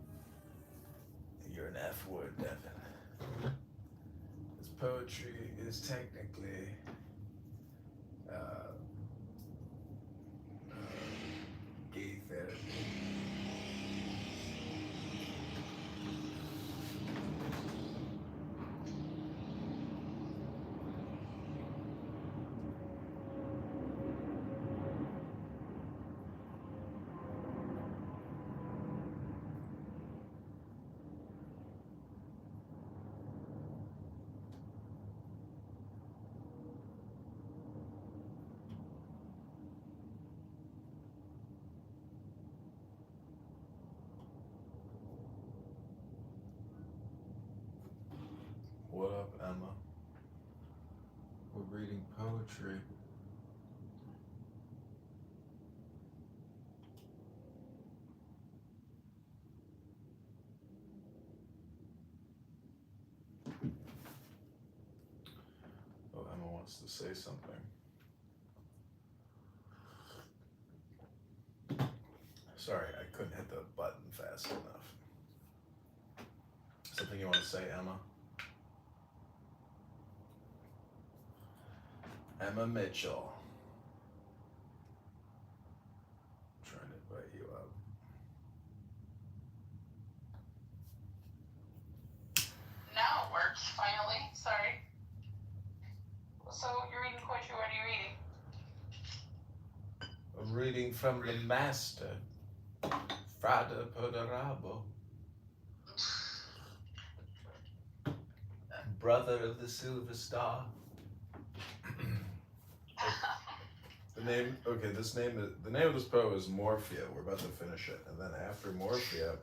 You're an F word, Devin. This poetry is technically gay therapy. Emma. We're reading poetry. Oh, Emma wants to say something. Sorry, I couldn't hit the button fast enough. Something you want to say, Emma? Emma Mitchell. I'm trying to invite you up. Now it works, finally. Sorry. So you're reading poetry, what are you reading? I'm reading from the master, Frada Poderabo, brother of the Silver Star. The name of this poem is Morphia. We're about to finish it, and then after Morphia,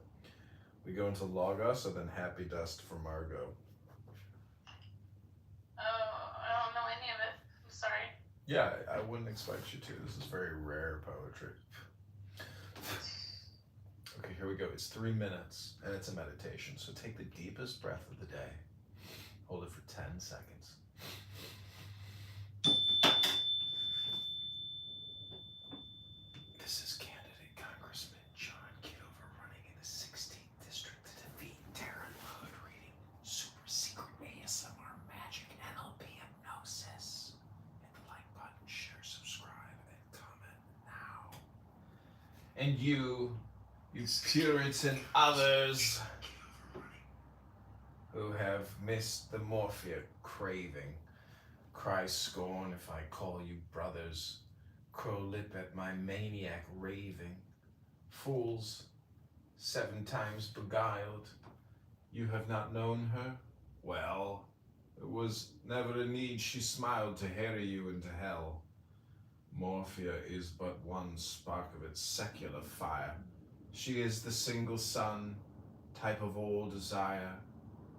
we go into Logos, and then Happy Dust for Margot. I don't know any of it. I'm sorry. Yeah, I wouldn't expect you to. This is very rare poetry. Okay, here we go. It's 3 minutes, and it's a meditation. So take the deepest breath of the day. Hold it for 10 seconds. This is candidate Congressman John Kitover running in the 16th district to defeat tarot mode reading, super secret ASMR magic, NLP hypnosis. Hit the like button, share, subscribe, and comment now. And you Puritan others who have missed the morphia craving, cry scorn if I call you brothers, crow lip at my maniac raving. Fools, 7 times beguiled, you have not known her? Well, it was never a need she smiled to harry you into hell. Morphia is but one spark of its secular fire. She is the single sun, type of all desire.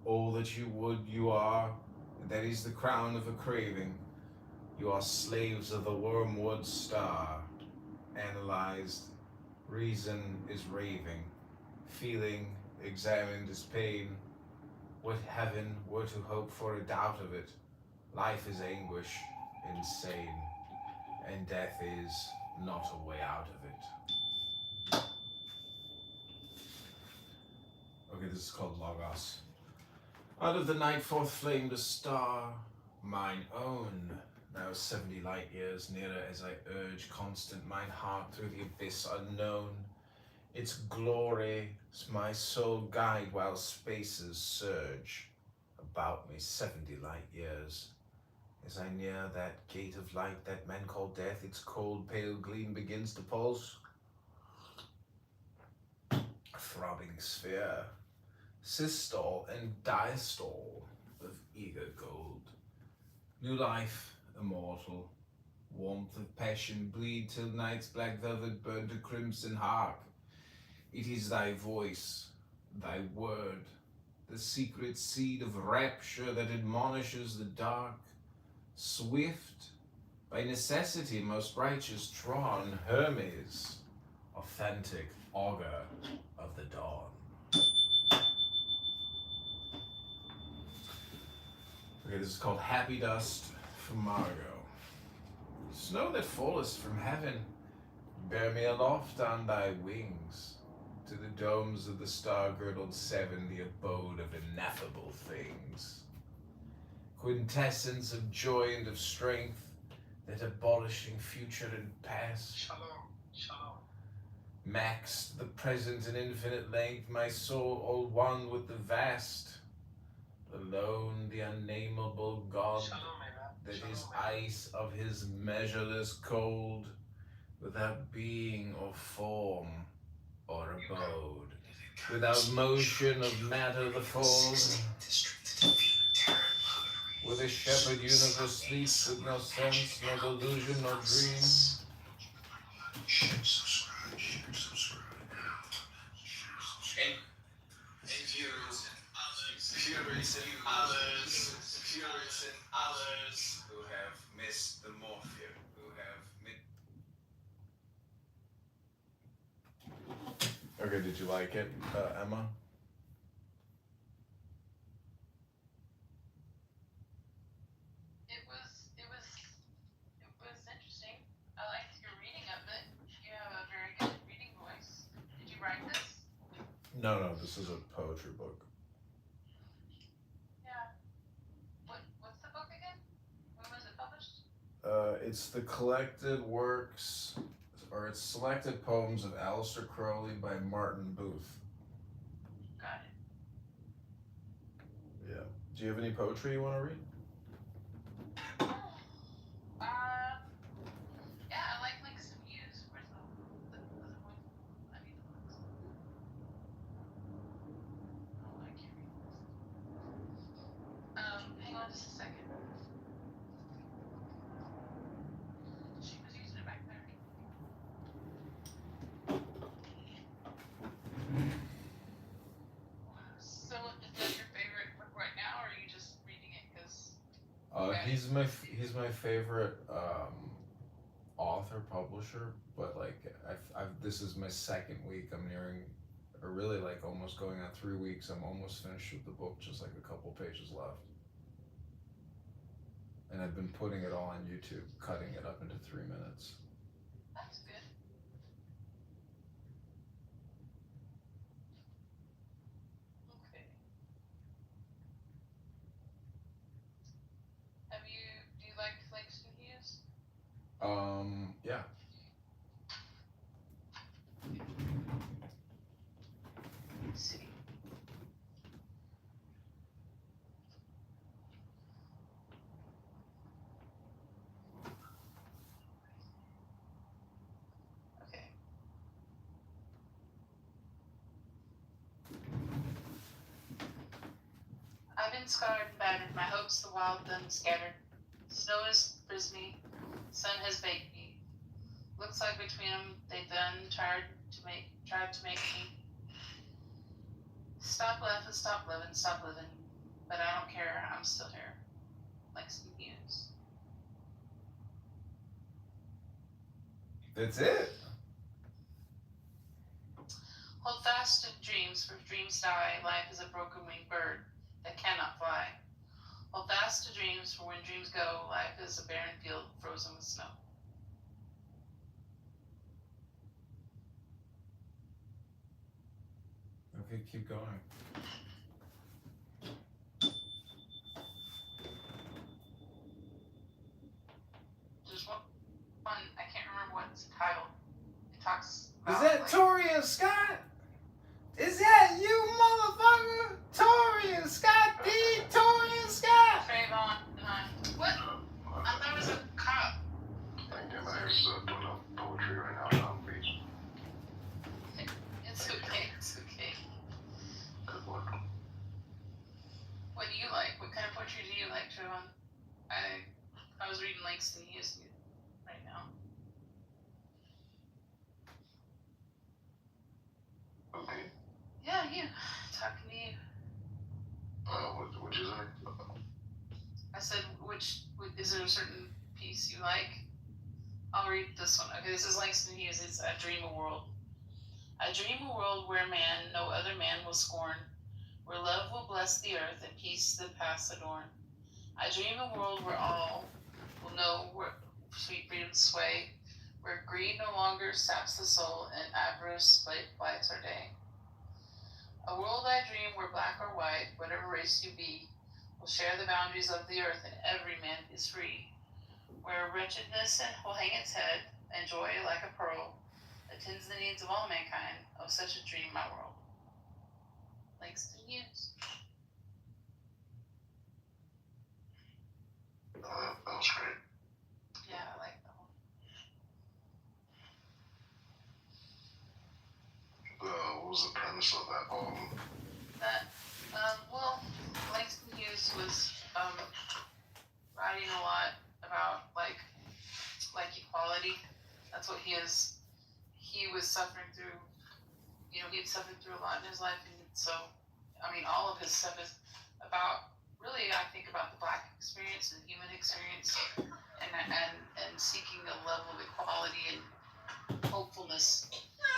All that you would, you are, and that is the crown of a craving. You are slaves of the wormwood star. Analyzed, reason is raving. Feeling, examined is pain. What heaven were to hope for a doubt of it? Life is anguish, insane, and death is not a way out of it. Okay, this is called Logos. Out of the night forth flamed a star, mine own, now 70 light years nearer as I urge constant mine heart through the abyss unknown. Its glory is my sole guide while spaces surge about me 70 light years. As I near that gate of light that men call death, its cold pale gleam begins to pulse. A throbbing sphere, systole and diastole of eager gold. New life, immortal, warmth of passion, bleed till night's black velvet burn to crimson. Hark, it is thy voice, thy word, the secret seed of rapture that admonishes the dark. Swift, by necessity most righteous drawn, Hermes, authentic augur of the dawn. Okay, this is called Happy Dust for Margot. Snow that fallest from heaven, bear me aloft on thy wings, to the domes of the star-girdled 7, the abode of ineffable things. Quintessence of joy and of strength, that abolishing future and past. Shalom, shalom. Maxed the present in infinite length, my soul all one with the vast. Alone the unnameable God, that is ice of his measureless cold, without being or form or abode, without motion of matter the fold. With a shepherd universe sleeps with no sense, no delusion, no dream. And you, Puritan others, Puritan others who have missed the morphine, who have Okay, did you like it, Emma? It was interesting. I liked your reading of it. You have a very good reading voice. Did you write this? No, this is a poetry book. Yeah. What's the book again? When was it published? It's the collected works, or it's selected poems of Aleister Crowley by Martin Booth. Got it. Yeah. Do you have any poetry you want to read? Yeah, I like links to views. Where's the one? I need the links. Oh, I can't read this. Hang on just a second. She was using it back there. So, is that your favorite book right now, or are you just reading it because? He's my favorite author publisher, but like I've this is my second week. I'm nearing, or really like almost going on 3 weeks. I'm almost finished with the book, just like a couple pages left. And I've been putting it all on YouTube, cutting it up into 3 minutes. That's good. Okay. Do you like Langston Hughes? Yeah. Let's see. Okay. I've been scarred and battered, my hopes the wild done scattered. Snow has frizzed me, sun has baked me. Looks like between them they done tried to make me stop laughing, stop living. But I don't care, I'm still here. Langston Hughes. That's it. Hold fast to dreams, for if dreams die, life is a broken winged bird that cannot fly. Hold fast to dreams, for when dreams go, life is a barren field frozen with snow. Okay, keep going. There's one, I can't remember what it's titled. It talks Is about, that Toria Scott? Is that you, motherfucker? Toria Scott, D. Toria Scott. Trayvon and I. What? I thought it was a cop. Thank you, Max. Doing up poetry right now, Tom, please. It's okay. Good work. What do you like? What kind of poetry do you like, Trayvon? I was reading Langston Hughes right now. Okay. Yeah, you. Talking to you. What'd you say? I said, is there a certain piece you like? I'll read this one. Okay, this is Langston Hughes. It's I Dream a World. I dream a world where man, no other man will scorn, where love will bless the earth and peace the paths adorn. I dream a world where all will know where sweet freedom's sway, where greed no longer saps the soul and avarice blights our day. A world I dream where black or white, whatever race you be, will share the boundaries of the earth and every man is free. Where wretchedness will hang its head and joy like a pearl attends the needs of all mankind. Oh, such a dream, my world. Langston Hughes. That was great. Yeah, I like that one. What was the premise of that poem? Well, Langston Hughes was writing a lot about like equality. That's what he is. He was suffering through. He had suffered through a lot in his life, and so, I mean, all of his stuff is about really, I think about the Black experience and the human experience, and seeking a level of equality and hopefulness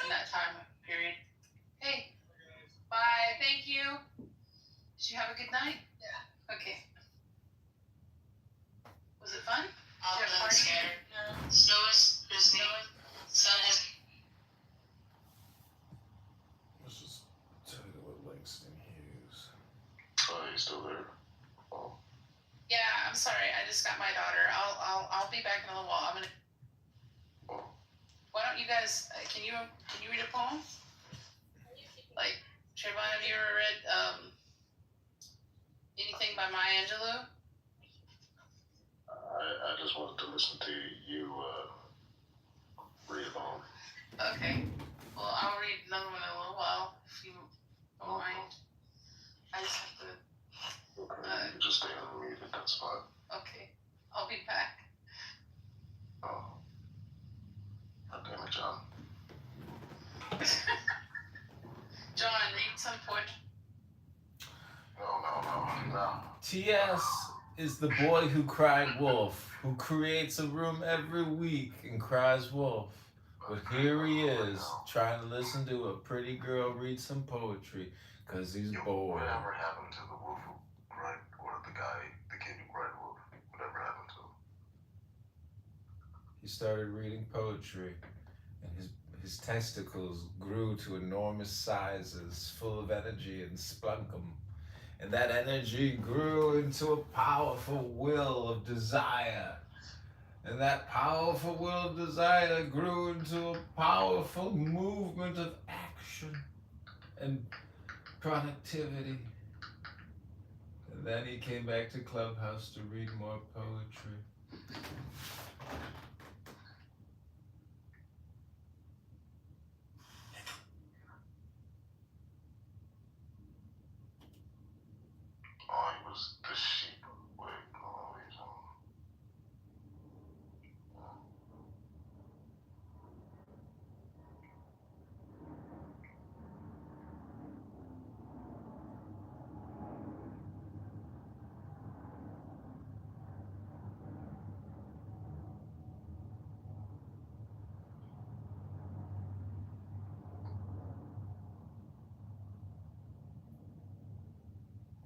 in that time period. Hey, bye. Thank you. Did you have a good night? Yeah. Okay. Was it fun? All Did you have a done party? scattered. No. Snow is snowing. Sun has. Let's just tell you what Langston Hughes. Oh, he's still there. Oh. Yeah, I'm sorry. I just got my daughter. I'll be back in a little while. I'm gonna. Oh. Why don't you guys? Can you read a poem? Like Trayvon, have you ever read anything by Maya Angelou? I just wanted to listen to you read along. Okay. Well, I'll read another one in a little while if you don't mind. I just have to. Okay, you just stay on the music, that's fine. Okay. I'll be back. Oh. God damn it, John. John, read some poetry. No. T.S. is the boy who cried wolf, who creates a room every week and cries wolf. But here he is, trying to listen to a pretty girl read some poetry, 'cause he's bored. Whatever happened to the wolf who cried, or the kid who cried wolf? Whatever happened to him? He started reading poetry, and his testicles grew to enormous sizes, full of energy and splunkum. And that energy grew into a powerful will of desire. And that powerful will of desire grew into a powerful movement of action and productivity. And then he came back to Clubhouse to read more poetry. Oh, he was the sheep. Wait, no, he's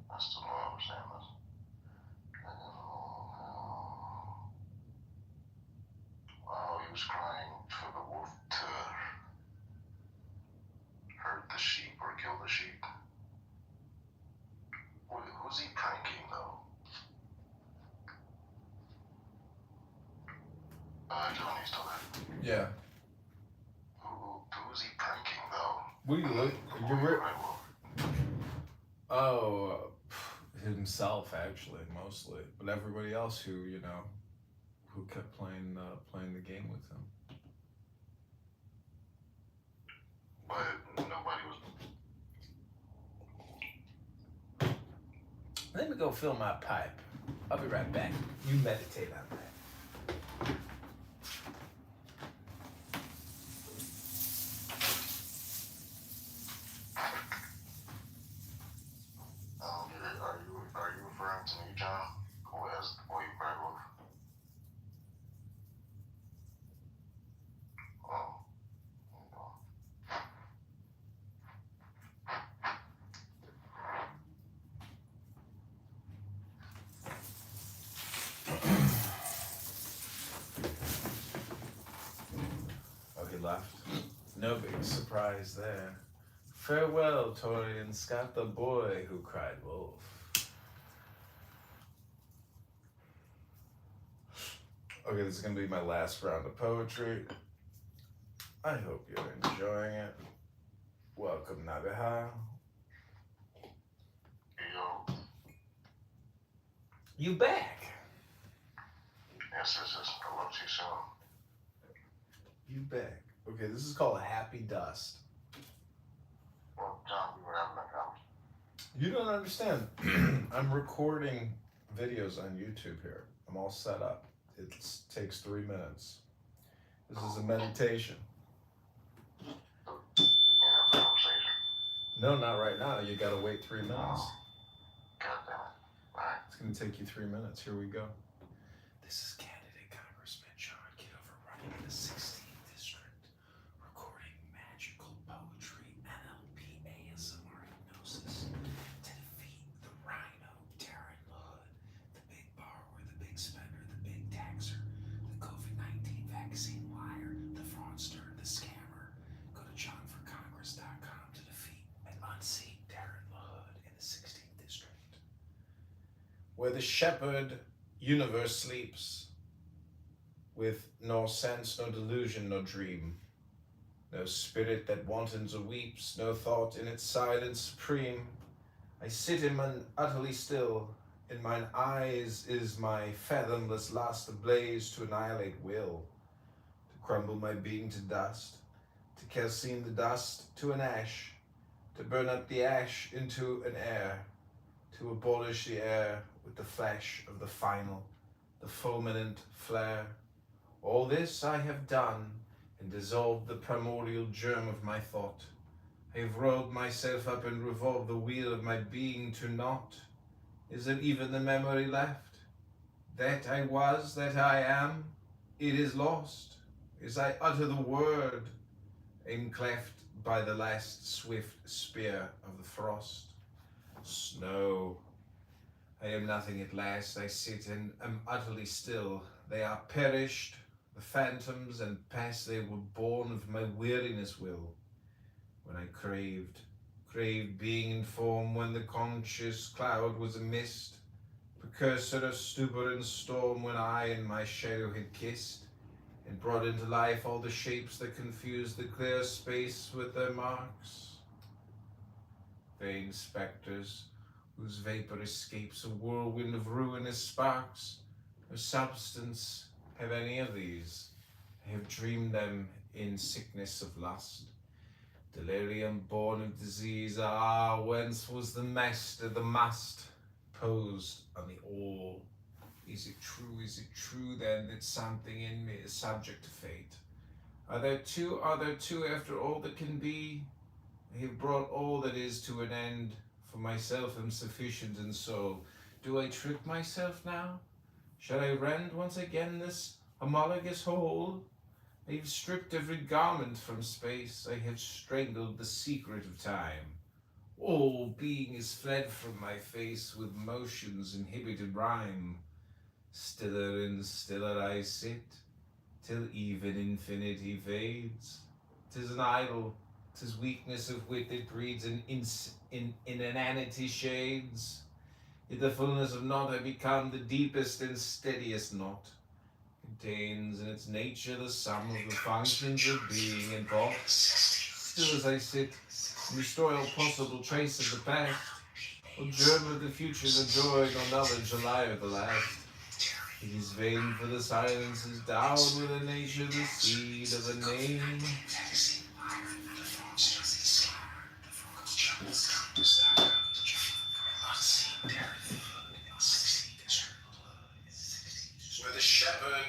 I still don't understand this. Oh, he was crying for the wolf to hurt the sheep or kill the sheep. Who's he pranking, though? John, you still there? Yeah. Who's he pranking, though? What do you look? Right, wolf. Oh, himself actually, mostly, but everybody else who who kept playing the game with him. But nobody was. Let me go fill my pipe. I'll be right back. You meditate on that. Are you referring to me, John? Who has the boy you cried wolf? Oh. Oh, he left. No big surprise there. Farewell, Tori and Scott, the boy who cried wolf. Okay, this is gonna be my last round of poetry. I hope you're enjoying it. Welcome, Nagaha. Yo. You back? Yes, I love you so. You back. Okay, this is called Happy Dust. Well, John, we were having a conversation. You don't understand. I'm recording videos on YouTube here. I'm all set up. It takes 3 minutes. This is a meditation. We can't have a conversation. No, not right now. You gotta wait 3 minutes. God damn it. Alright. going to take you 3 minutes. Here we go. This is candidate Congressman John Kitover running in the 16th district, recording magical poetry, NLP, ASMR hypnosis to defeat the rhino, Darren Hood, the big borrower, the big spender, the big taxer, the COVID-19 vaccine liar, the fraudster, the scammer. Go to johnforcongress.com to defeat and unseat Darren Hood in the 16th district. Where the shepherd universe sleeps, with no sense, no delusion, no dream, no spirit that wantons or weeps, no thought in its silence supreme. I sit in mine utterly still, in mine eyes is my fathomless lust ablaze to annihilate will, to crumble my being to dust, to calcine the dust to an ash, to burn up the ash into an air, to abolish the air with the flash of the final, the fulminant flare. All this I have done, and dissolved the primordial germ of my thought. I have rolled myself up and revolved the wheel of my being to naught. Is there even the memory left? That I was, that I am, it is lost. As I utter the word, am cleft by the last swift spear of the frost. Snow. I am nothing at last, I sit and am utterly still. They are perished, the phantoms, and past they were born of my weariness will. When I craved being in form, when the conscious cloud was a mist, precursor of stupor and storm, when I and my shadow had kissed, and brought into life all the shapes that confused the clear space with their marks. Vain spectres, whose vapor escapes a whirlwind of ruinous sparks. No substance have any of these. I have dreamed them in sickness of lust. Delirium born of disease, ah, whence was the master, the must, posed on the all? Is it true then that something in me is subject to fate? Are there two after all that can be? I have brought all that is to an end, for myself am sufficient, and so do I trick myself now? Shall I rend once again this homologous whole? I have stripped every garment from space, I have strangled the secret of time. All being is fled from my face with motions inhibited rhyme. Stiller and stiller I sit, till even infinity fades. 'Tis an idle, 'tis weakness of wit that breeds in inanity shades. In the fullness of naught I become the deepest and steadiest knot. Contains in its nature the sum of the functions of being and thought. Still as I sit, restore all possible trace of the past, or germ of the future, the joy nor knowledge, the lie of the last. It is vain, for the silence is down with the nature, the seed of a name. Where the shepherd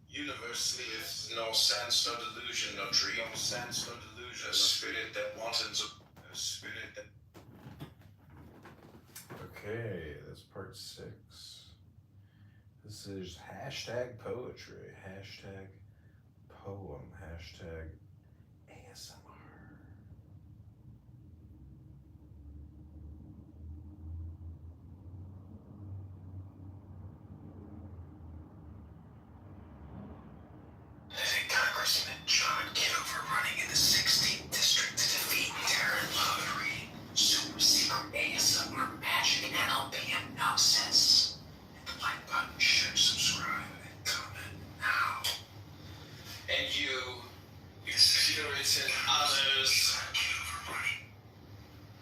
universe sleeps, no sense, no delusion, no dream, no sense, no delusion, a spirit that wantons a spirit that. Okay, that's part 6. This is hashtag poetry, hashtag poem, hashtag ASMR. Congressman John Kitover running in the 16th district to defeat Darren Hood, super secret ASMR magic and NLP nonsense. Hit the like button, share, subscribe, and comment now. And you spirits and others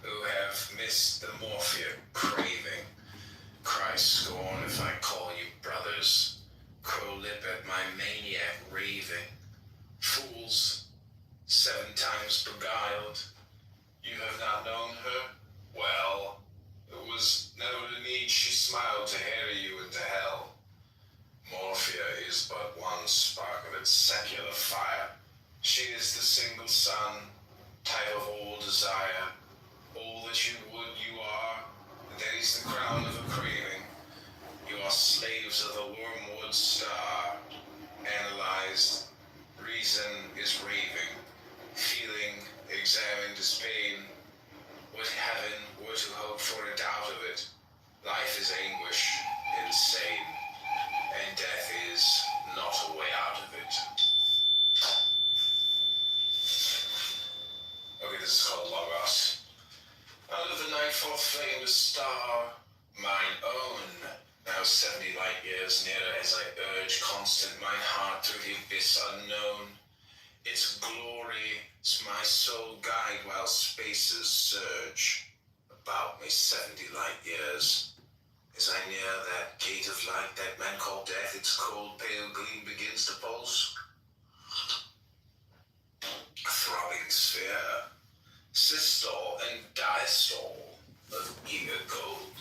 who have missed the morphia craving, cry scorn if I call you brothers. Crow lip at my maniac raving. Fools, 7 times beguiled. You have not known her? Well, there was never a need she smiled to harry you into hell. Morphia is but one spark of its secular fire. She is the single sun, type of all desire. All that you would, you are. That is the for a doubt of it. Life is anguish, insane, and death is not a way out of it. Okay, this is called Logos. Out of the nightfall flamed a star, mine own, now 70 light years nearer as I urge constant mine heart through the abyss unknown. Its glory is my sole guide while spaces surge about me 70 light years. As I near that gate of light that men call death, its cold pale gleam begins to pulse. A throbbing sphere, systole and diastole of eager gold.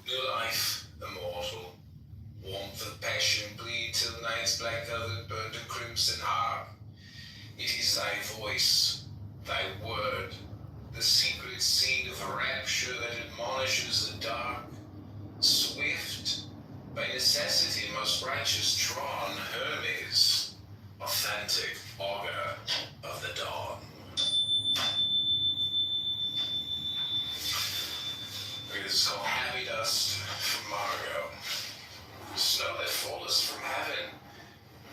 New life, immortal, warmth of passion bleed till night's black velvet burn to crimson heart. It is thy voice, thy word, the secret seed of rapture that admonishes the dark. Swift, by necessity most righteous drawn, Hermes, authentic augur of the dawn. It is called Happy Dust from Margot. Snow that fallest from heaven,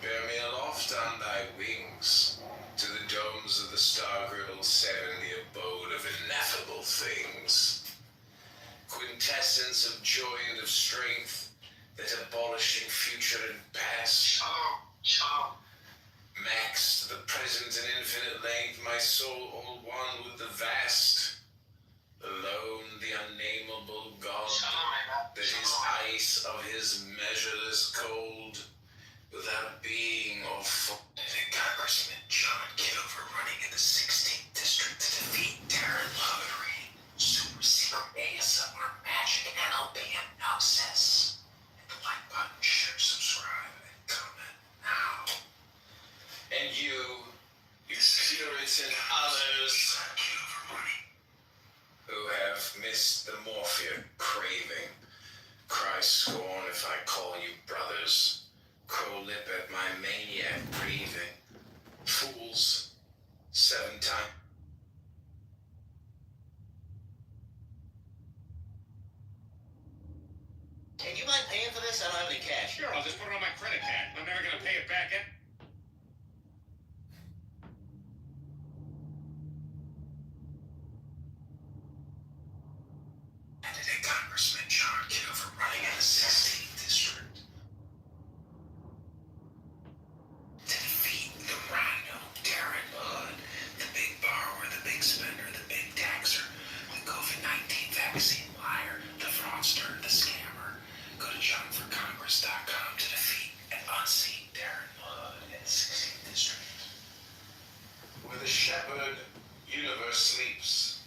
bear me aloft on thy wings, to the domes of the star-girdled seven, the abode of ineffable things. Quintessence of joy and of strength, that abolishing future and past. Maxed the present and infinite length, my soul all one with the vast. Alone the unnameable God, that is ice of his measureless cold, without being or form. Congressman John Kitover running in the 16th district to defeat Darren Lottery. Super secret ASMR magic NLP hypnosis. Hit the like button, share, subscribe, and comment now. And you Puritan others who have missed the morphia craving, cry scorn if I call you brothers, crow lip at my maniac breathing. Fools, 7 times. Hey, you mind paying for this? I don't have any cash. Sure, I'll just put it on my credit card. I'm never gonna pay it back. Candidate Congressman John Kitover running in the 16th district to defeat the rhino, Darren Hood, the big borrower, the big spender, the big taxer, the COVID-19 vaccine liar, the fraudster, the scammer. Go to johnforcongress.com to defeat and unseat Darren Hood in the 16th district. Where the shepherd universe sleeps,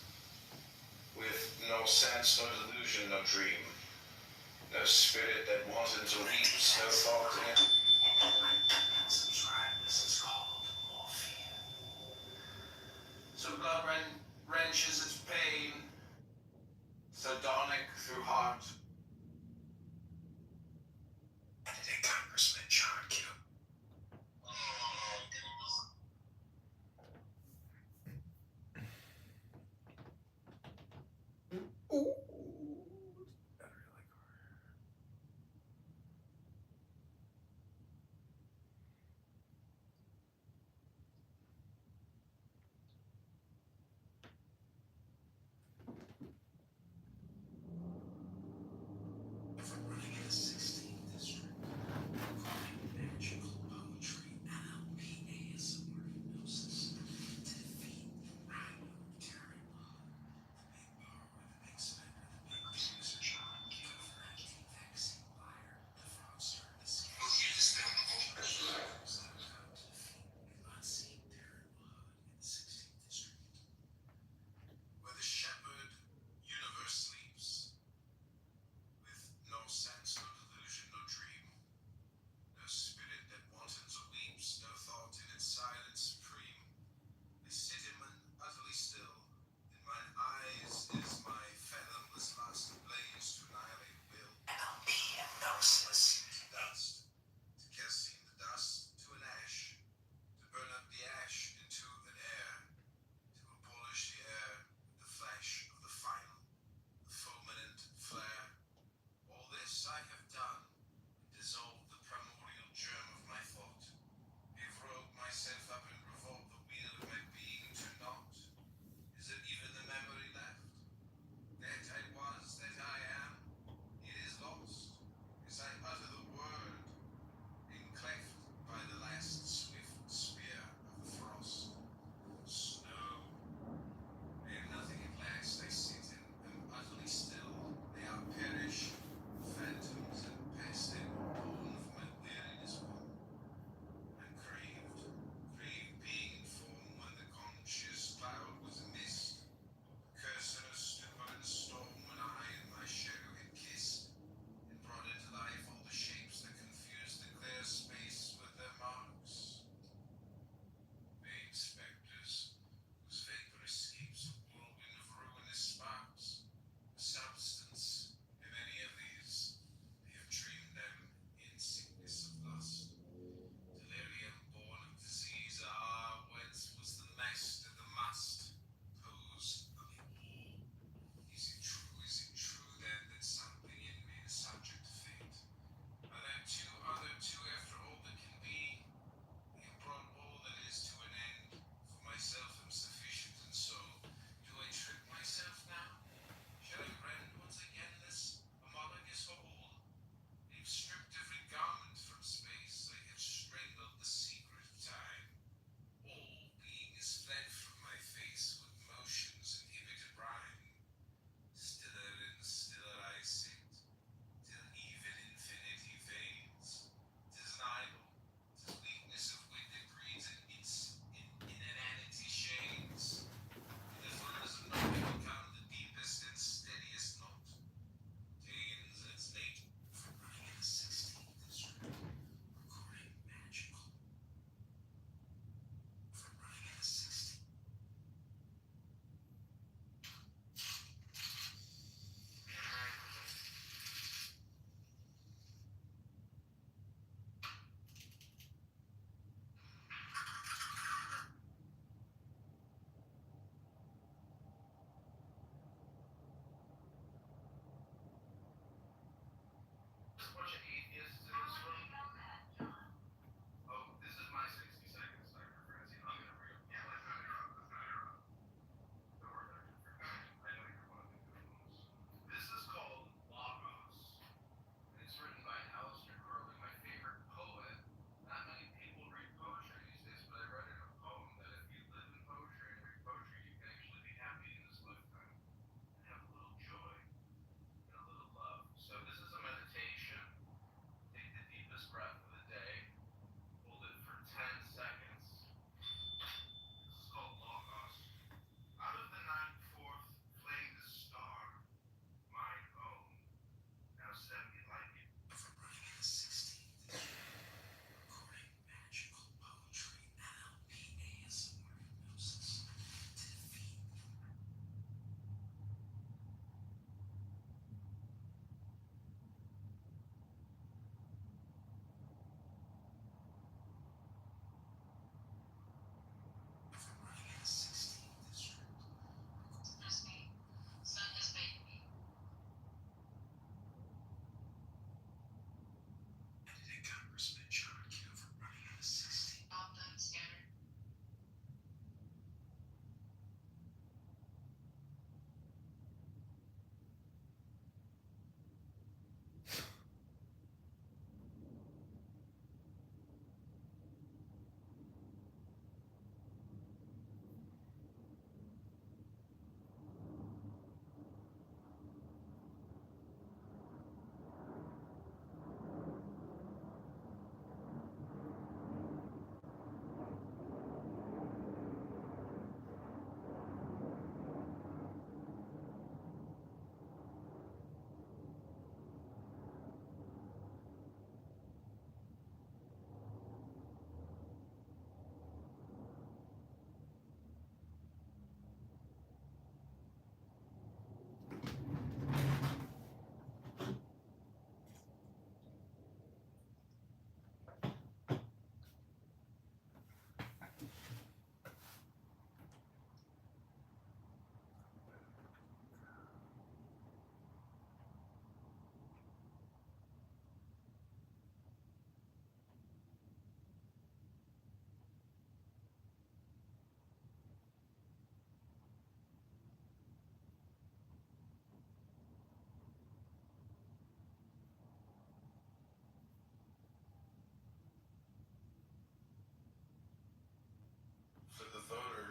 with no sense, no delusion, no dream, no spirit that wanted to reaps, no thought in it. Subscribe, this is called morphine. So blood wrenches its pain, sardonic through heart. Candidate Congressman John Q. Running in the 16th district, recording magical poetry, NLP, ASMR hypnosis, to defeat Rhino, Darren Hood, the big borrower, the big spender,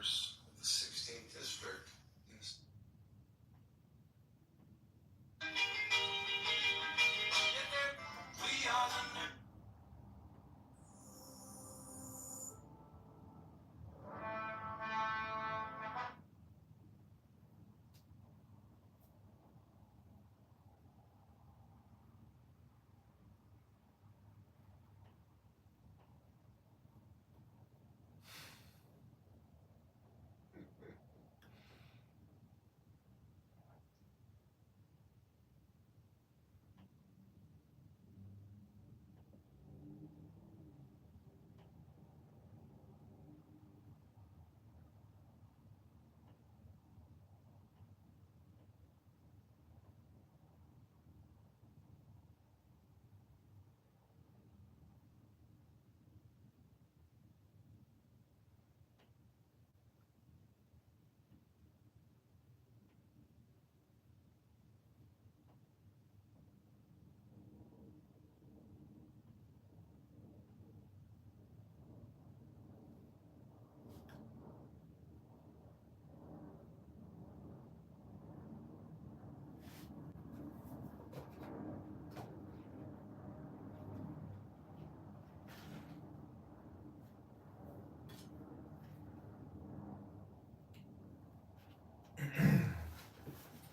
members of the 16th District. We are the new.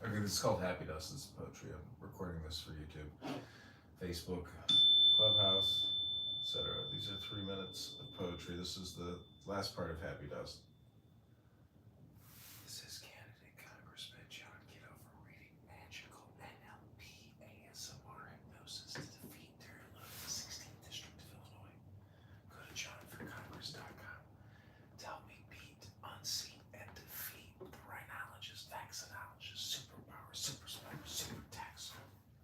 Okay, this is called Happy Dust. This is poetry. I'm recording this for YouTube, Facebook, Clubhouse, etc. These are 3 minutes of poetry. This is the last part of Happy Dust. This is candidate Congressman John Kitover reading magical NLP ASMR hypnosis to defeat terror of the 16th District of Illinois. Go to johnforcongress.com. Tell me beat, unseat, and defeat the rhinologist, vaccinologist, superpower, super spider, super taxer.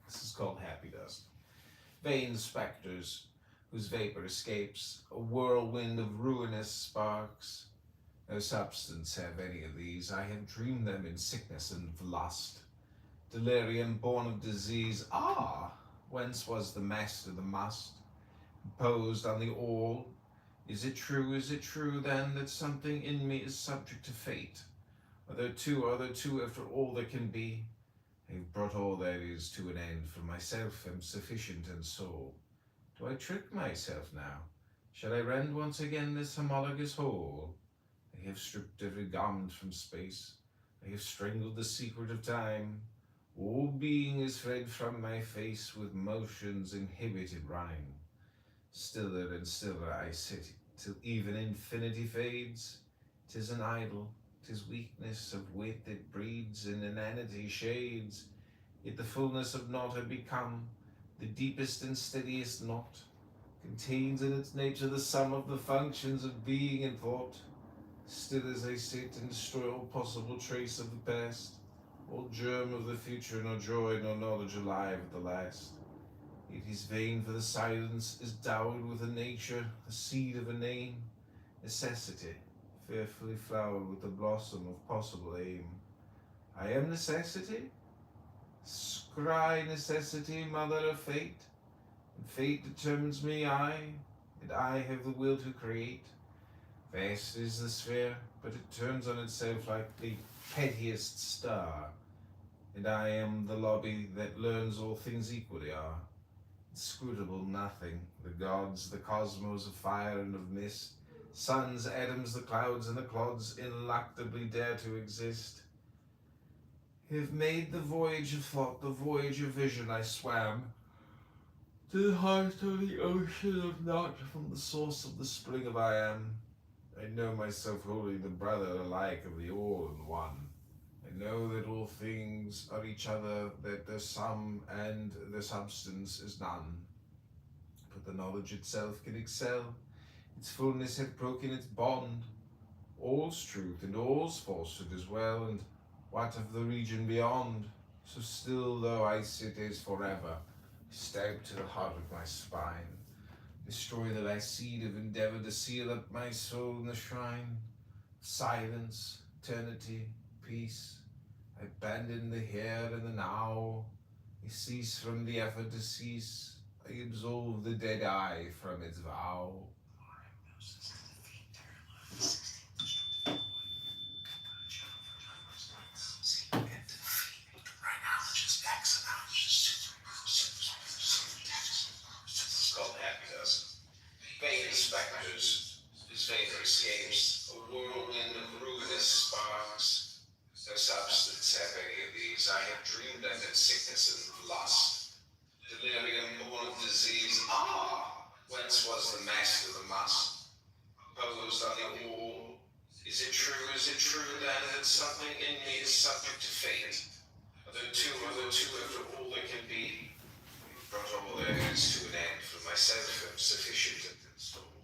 This is called Happy Dust. Vain specters whose vapor escapes, a whirlwind of ruinous sparks. No substance have any of these. I have dreamed them in sickness and lust. Delirium born of disease. Ah, whence was the master the must? Imposed on the all. Is it true then that something in me is subject to fate? Are there two after all there can be? I've brought all there is to an end, for myself am sufficient and sole. Do I trick myself now? Shall I rend once again this homologous whole? I have stripped every garment from space. I have strangled the secret of time. All being is fled from my face with motion's inhibited rhyme. Stiller and stiller I sit, till even infinity fades. 'Tis an idle, 'tis weakness of wit that breeds in inanity shades. Yet the fullness of naught I become, the deepest and steadiest knot, contains in its nature the sum of the functions of being and thought. Still as I sit and destroy all possible trace of the past, all germ of the future, nor joy nor knowledge alive at the last. It is vain, for the silence is dowered with a nature, the seed of a name, necessity, fearfully flowered with the blossom of possible aim. I am necessity? Scry necessity, mother of fate, and fate determines me, and I have the will to create. Vast is the sphere, but it turns on itself like the pettiest star, and I am the lobby that learns all things equally are. Inscrutable nothing, the gods, the cosmos of fire and of mist, suns, atoms, the clouds, and the clods ineluctably dare to exist. Have made the voyage of thought, the voyage of vision I swam, to the heart of the ocean of naught, from the source of the spring of I am. I know myself wholly the brother alike of the all-in-one. I know that all things are each other, that their sum and their substance is none. But the knowledge itself can excel, its fullness hath broken its bond. All's truth and all's falsehood as well, and what of the region beyond? So still though I sit as forever, stabbed to the heart of my spine, destroy the last seed of endeavor to seal up my soul in the shrine. Silence, eternity, peace, I abandon the here and the now. I cease from the effort to cease. I absolve the dead eye from its vow. I have dreamed of in sickness and lust, delirium born of disease. Ah, whence was the mask of the must posed on the wall? Is it true then, that something in me is subject to fate? Other two, after all there can be, brought all their needs to an end, for myself am sufficient and installed.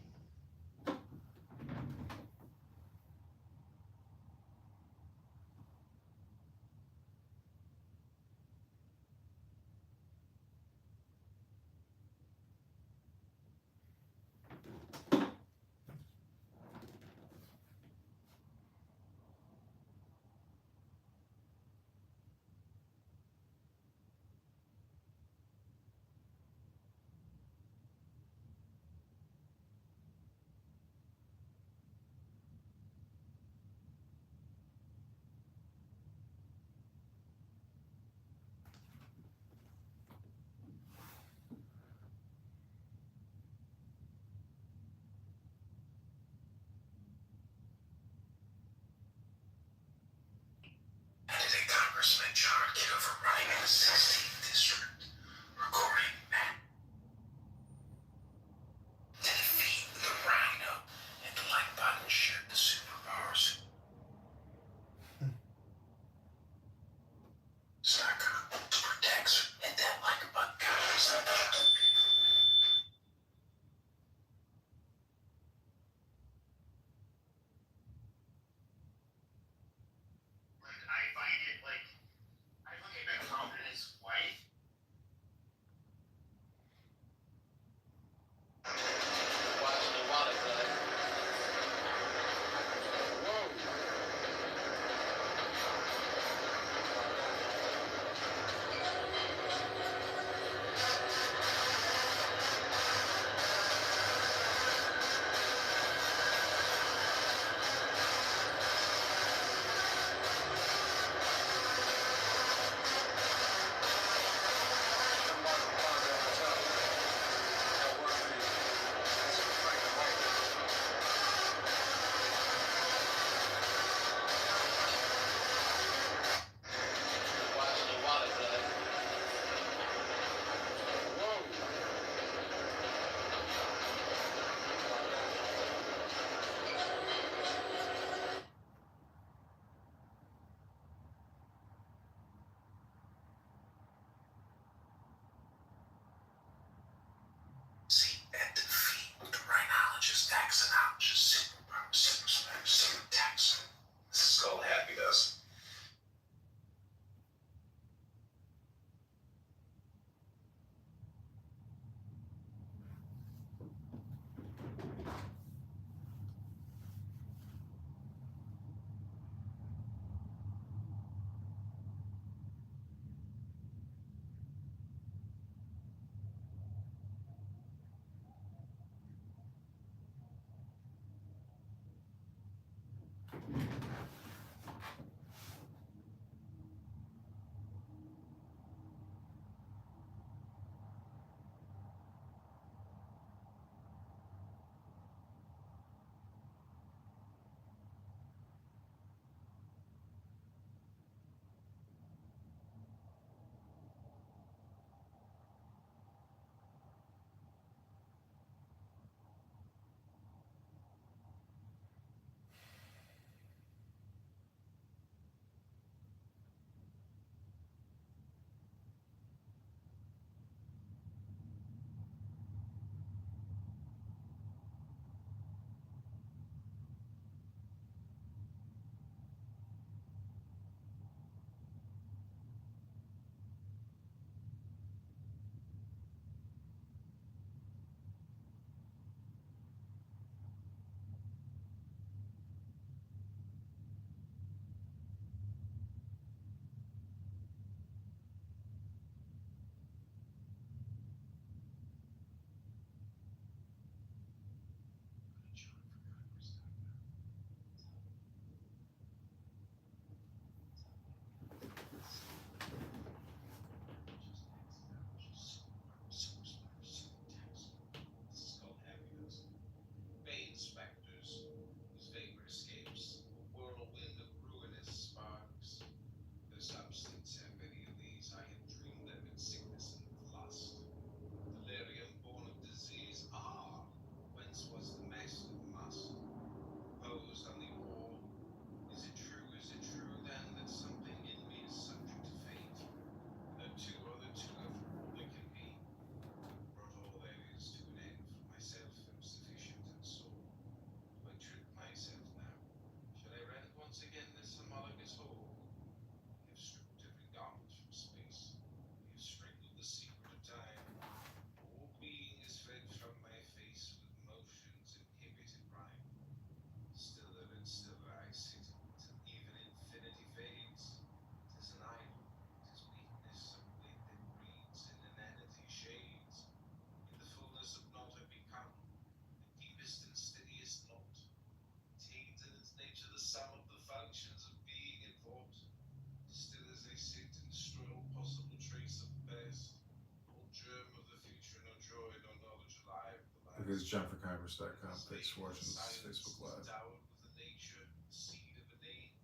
Because JenniferConverse.com takes watching this Facebook Live. Endowed with the nature, seed of a name,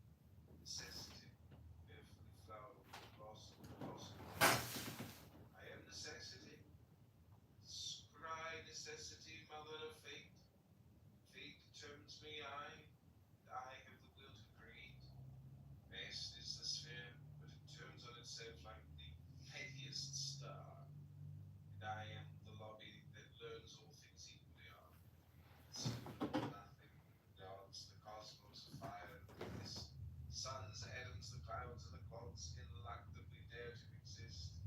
necessity, fearfully flowered, blossom. I am necessity. Scry necessity, mother of fate. Fate determines me, I have the will to create. Vast is the sphere, but it turns on itself like the mightiest star. And I am the lobby that learns all things equally are. Nothing, gods, the cosmos of fire and witness, suns, atoms, the clouds, and the clods, in luck that we dare to exist.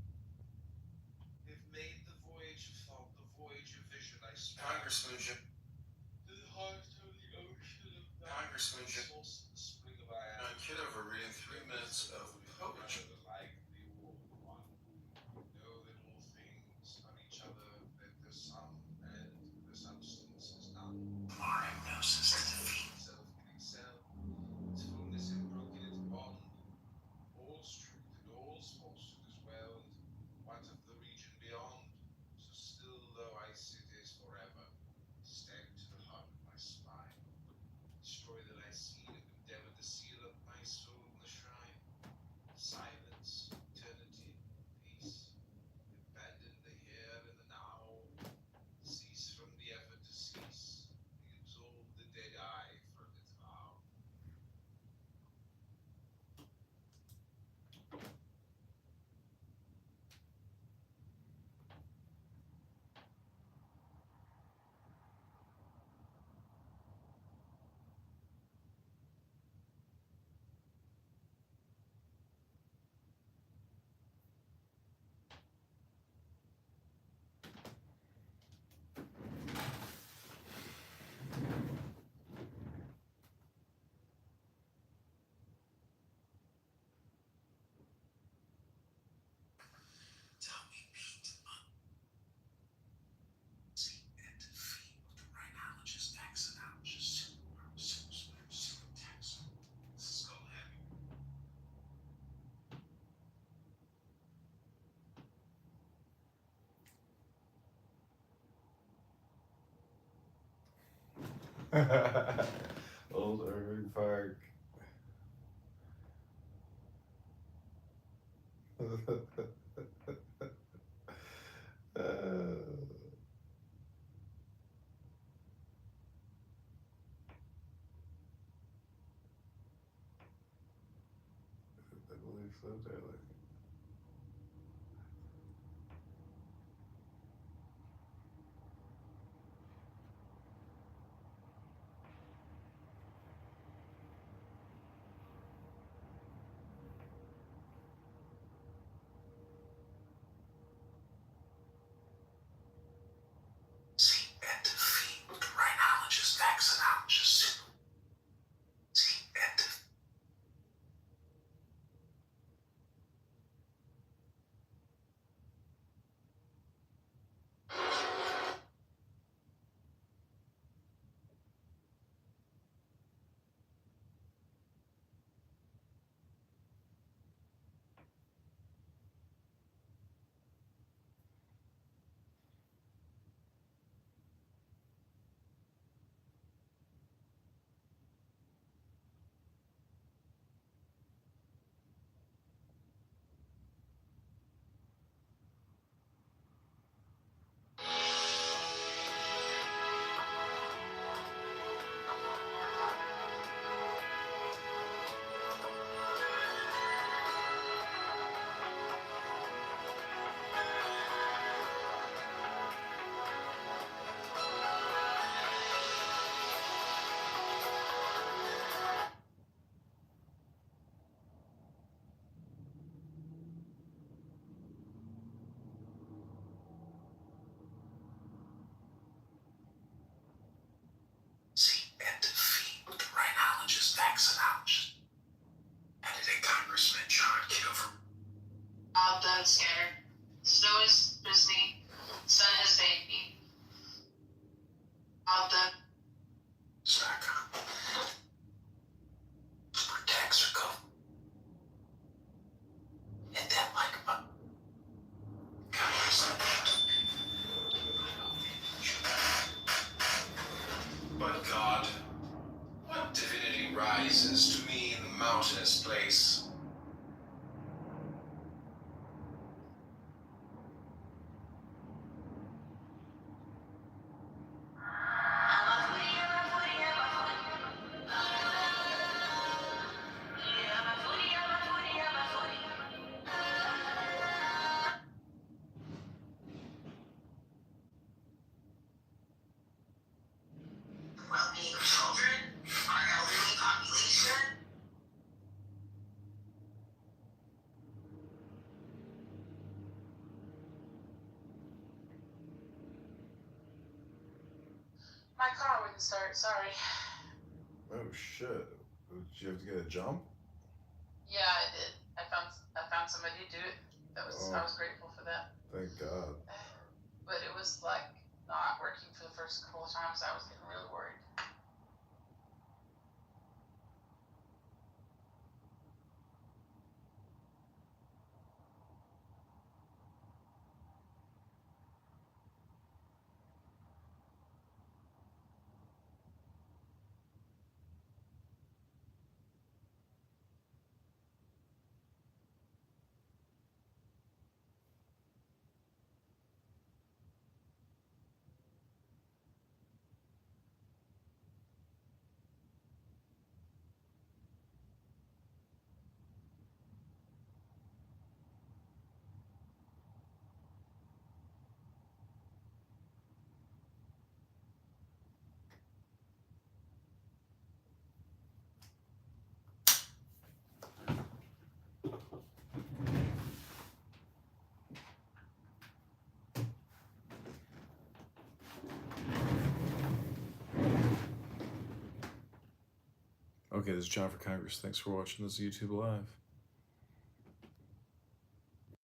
They've made the voyage of thought, the voyage of vision. I swear. Congressman, To the heart of the ocean of Congressman, source in the spring of Ion. Kitover reading 3 minutes of poetry. Like the ordered one. Know that all things are each other, that there's some, and the substance is none. More hypnosis to defeat. Self can excel. Its fullness in broken its bond. All's truth and all's falsehood as well. And what of the region beyond? So still though I sit as forever, stabbed to the heart of my spine. Destroy the last seed of endeavor to seal up my soul in the shrine. Silence, eternity, peace. Abandon the here and the now. Cease from the effort to cease. Absolve the dead eye from its vow. Tell me, Pete. See and defeat with the rhinologist, vaccinologist, syntax. This is called heavy. Old Irving Park. I believe so, Taylor. See and defeat with the rhinologist, vaccinologist. See and defeat. See and defeat with the rhinologist, vaccinologist. Edited Congressman John Kitover. All done, Scanner. Snow is busy. Sun has baby. All done. Stack on. Protects or go. Hit that mic button. Congressman. My car wouldn't start, sorry. Oh shit. Did you have to get a jump? Yeah, I did. I found somebody to do it. I was grateful for that. Thank God. But it was like not working for the first couple of times. I was getting really worried. Okay, this is John for Congress. Thanks for watching this YouTube Live.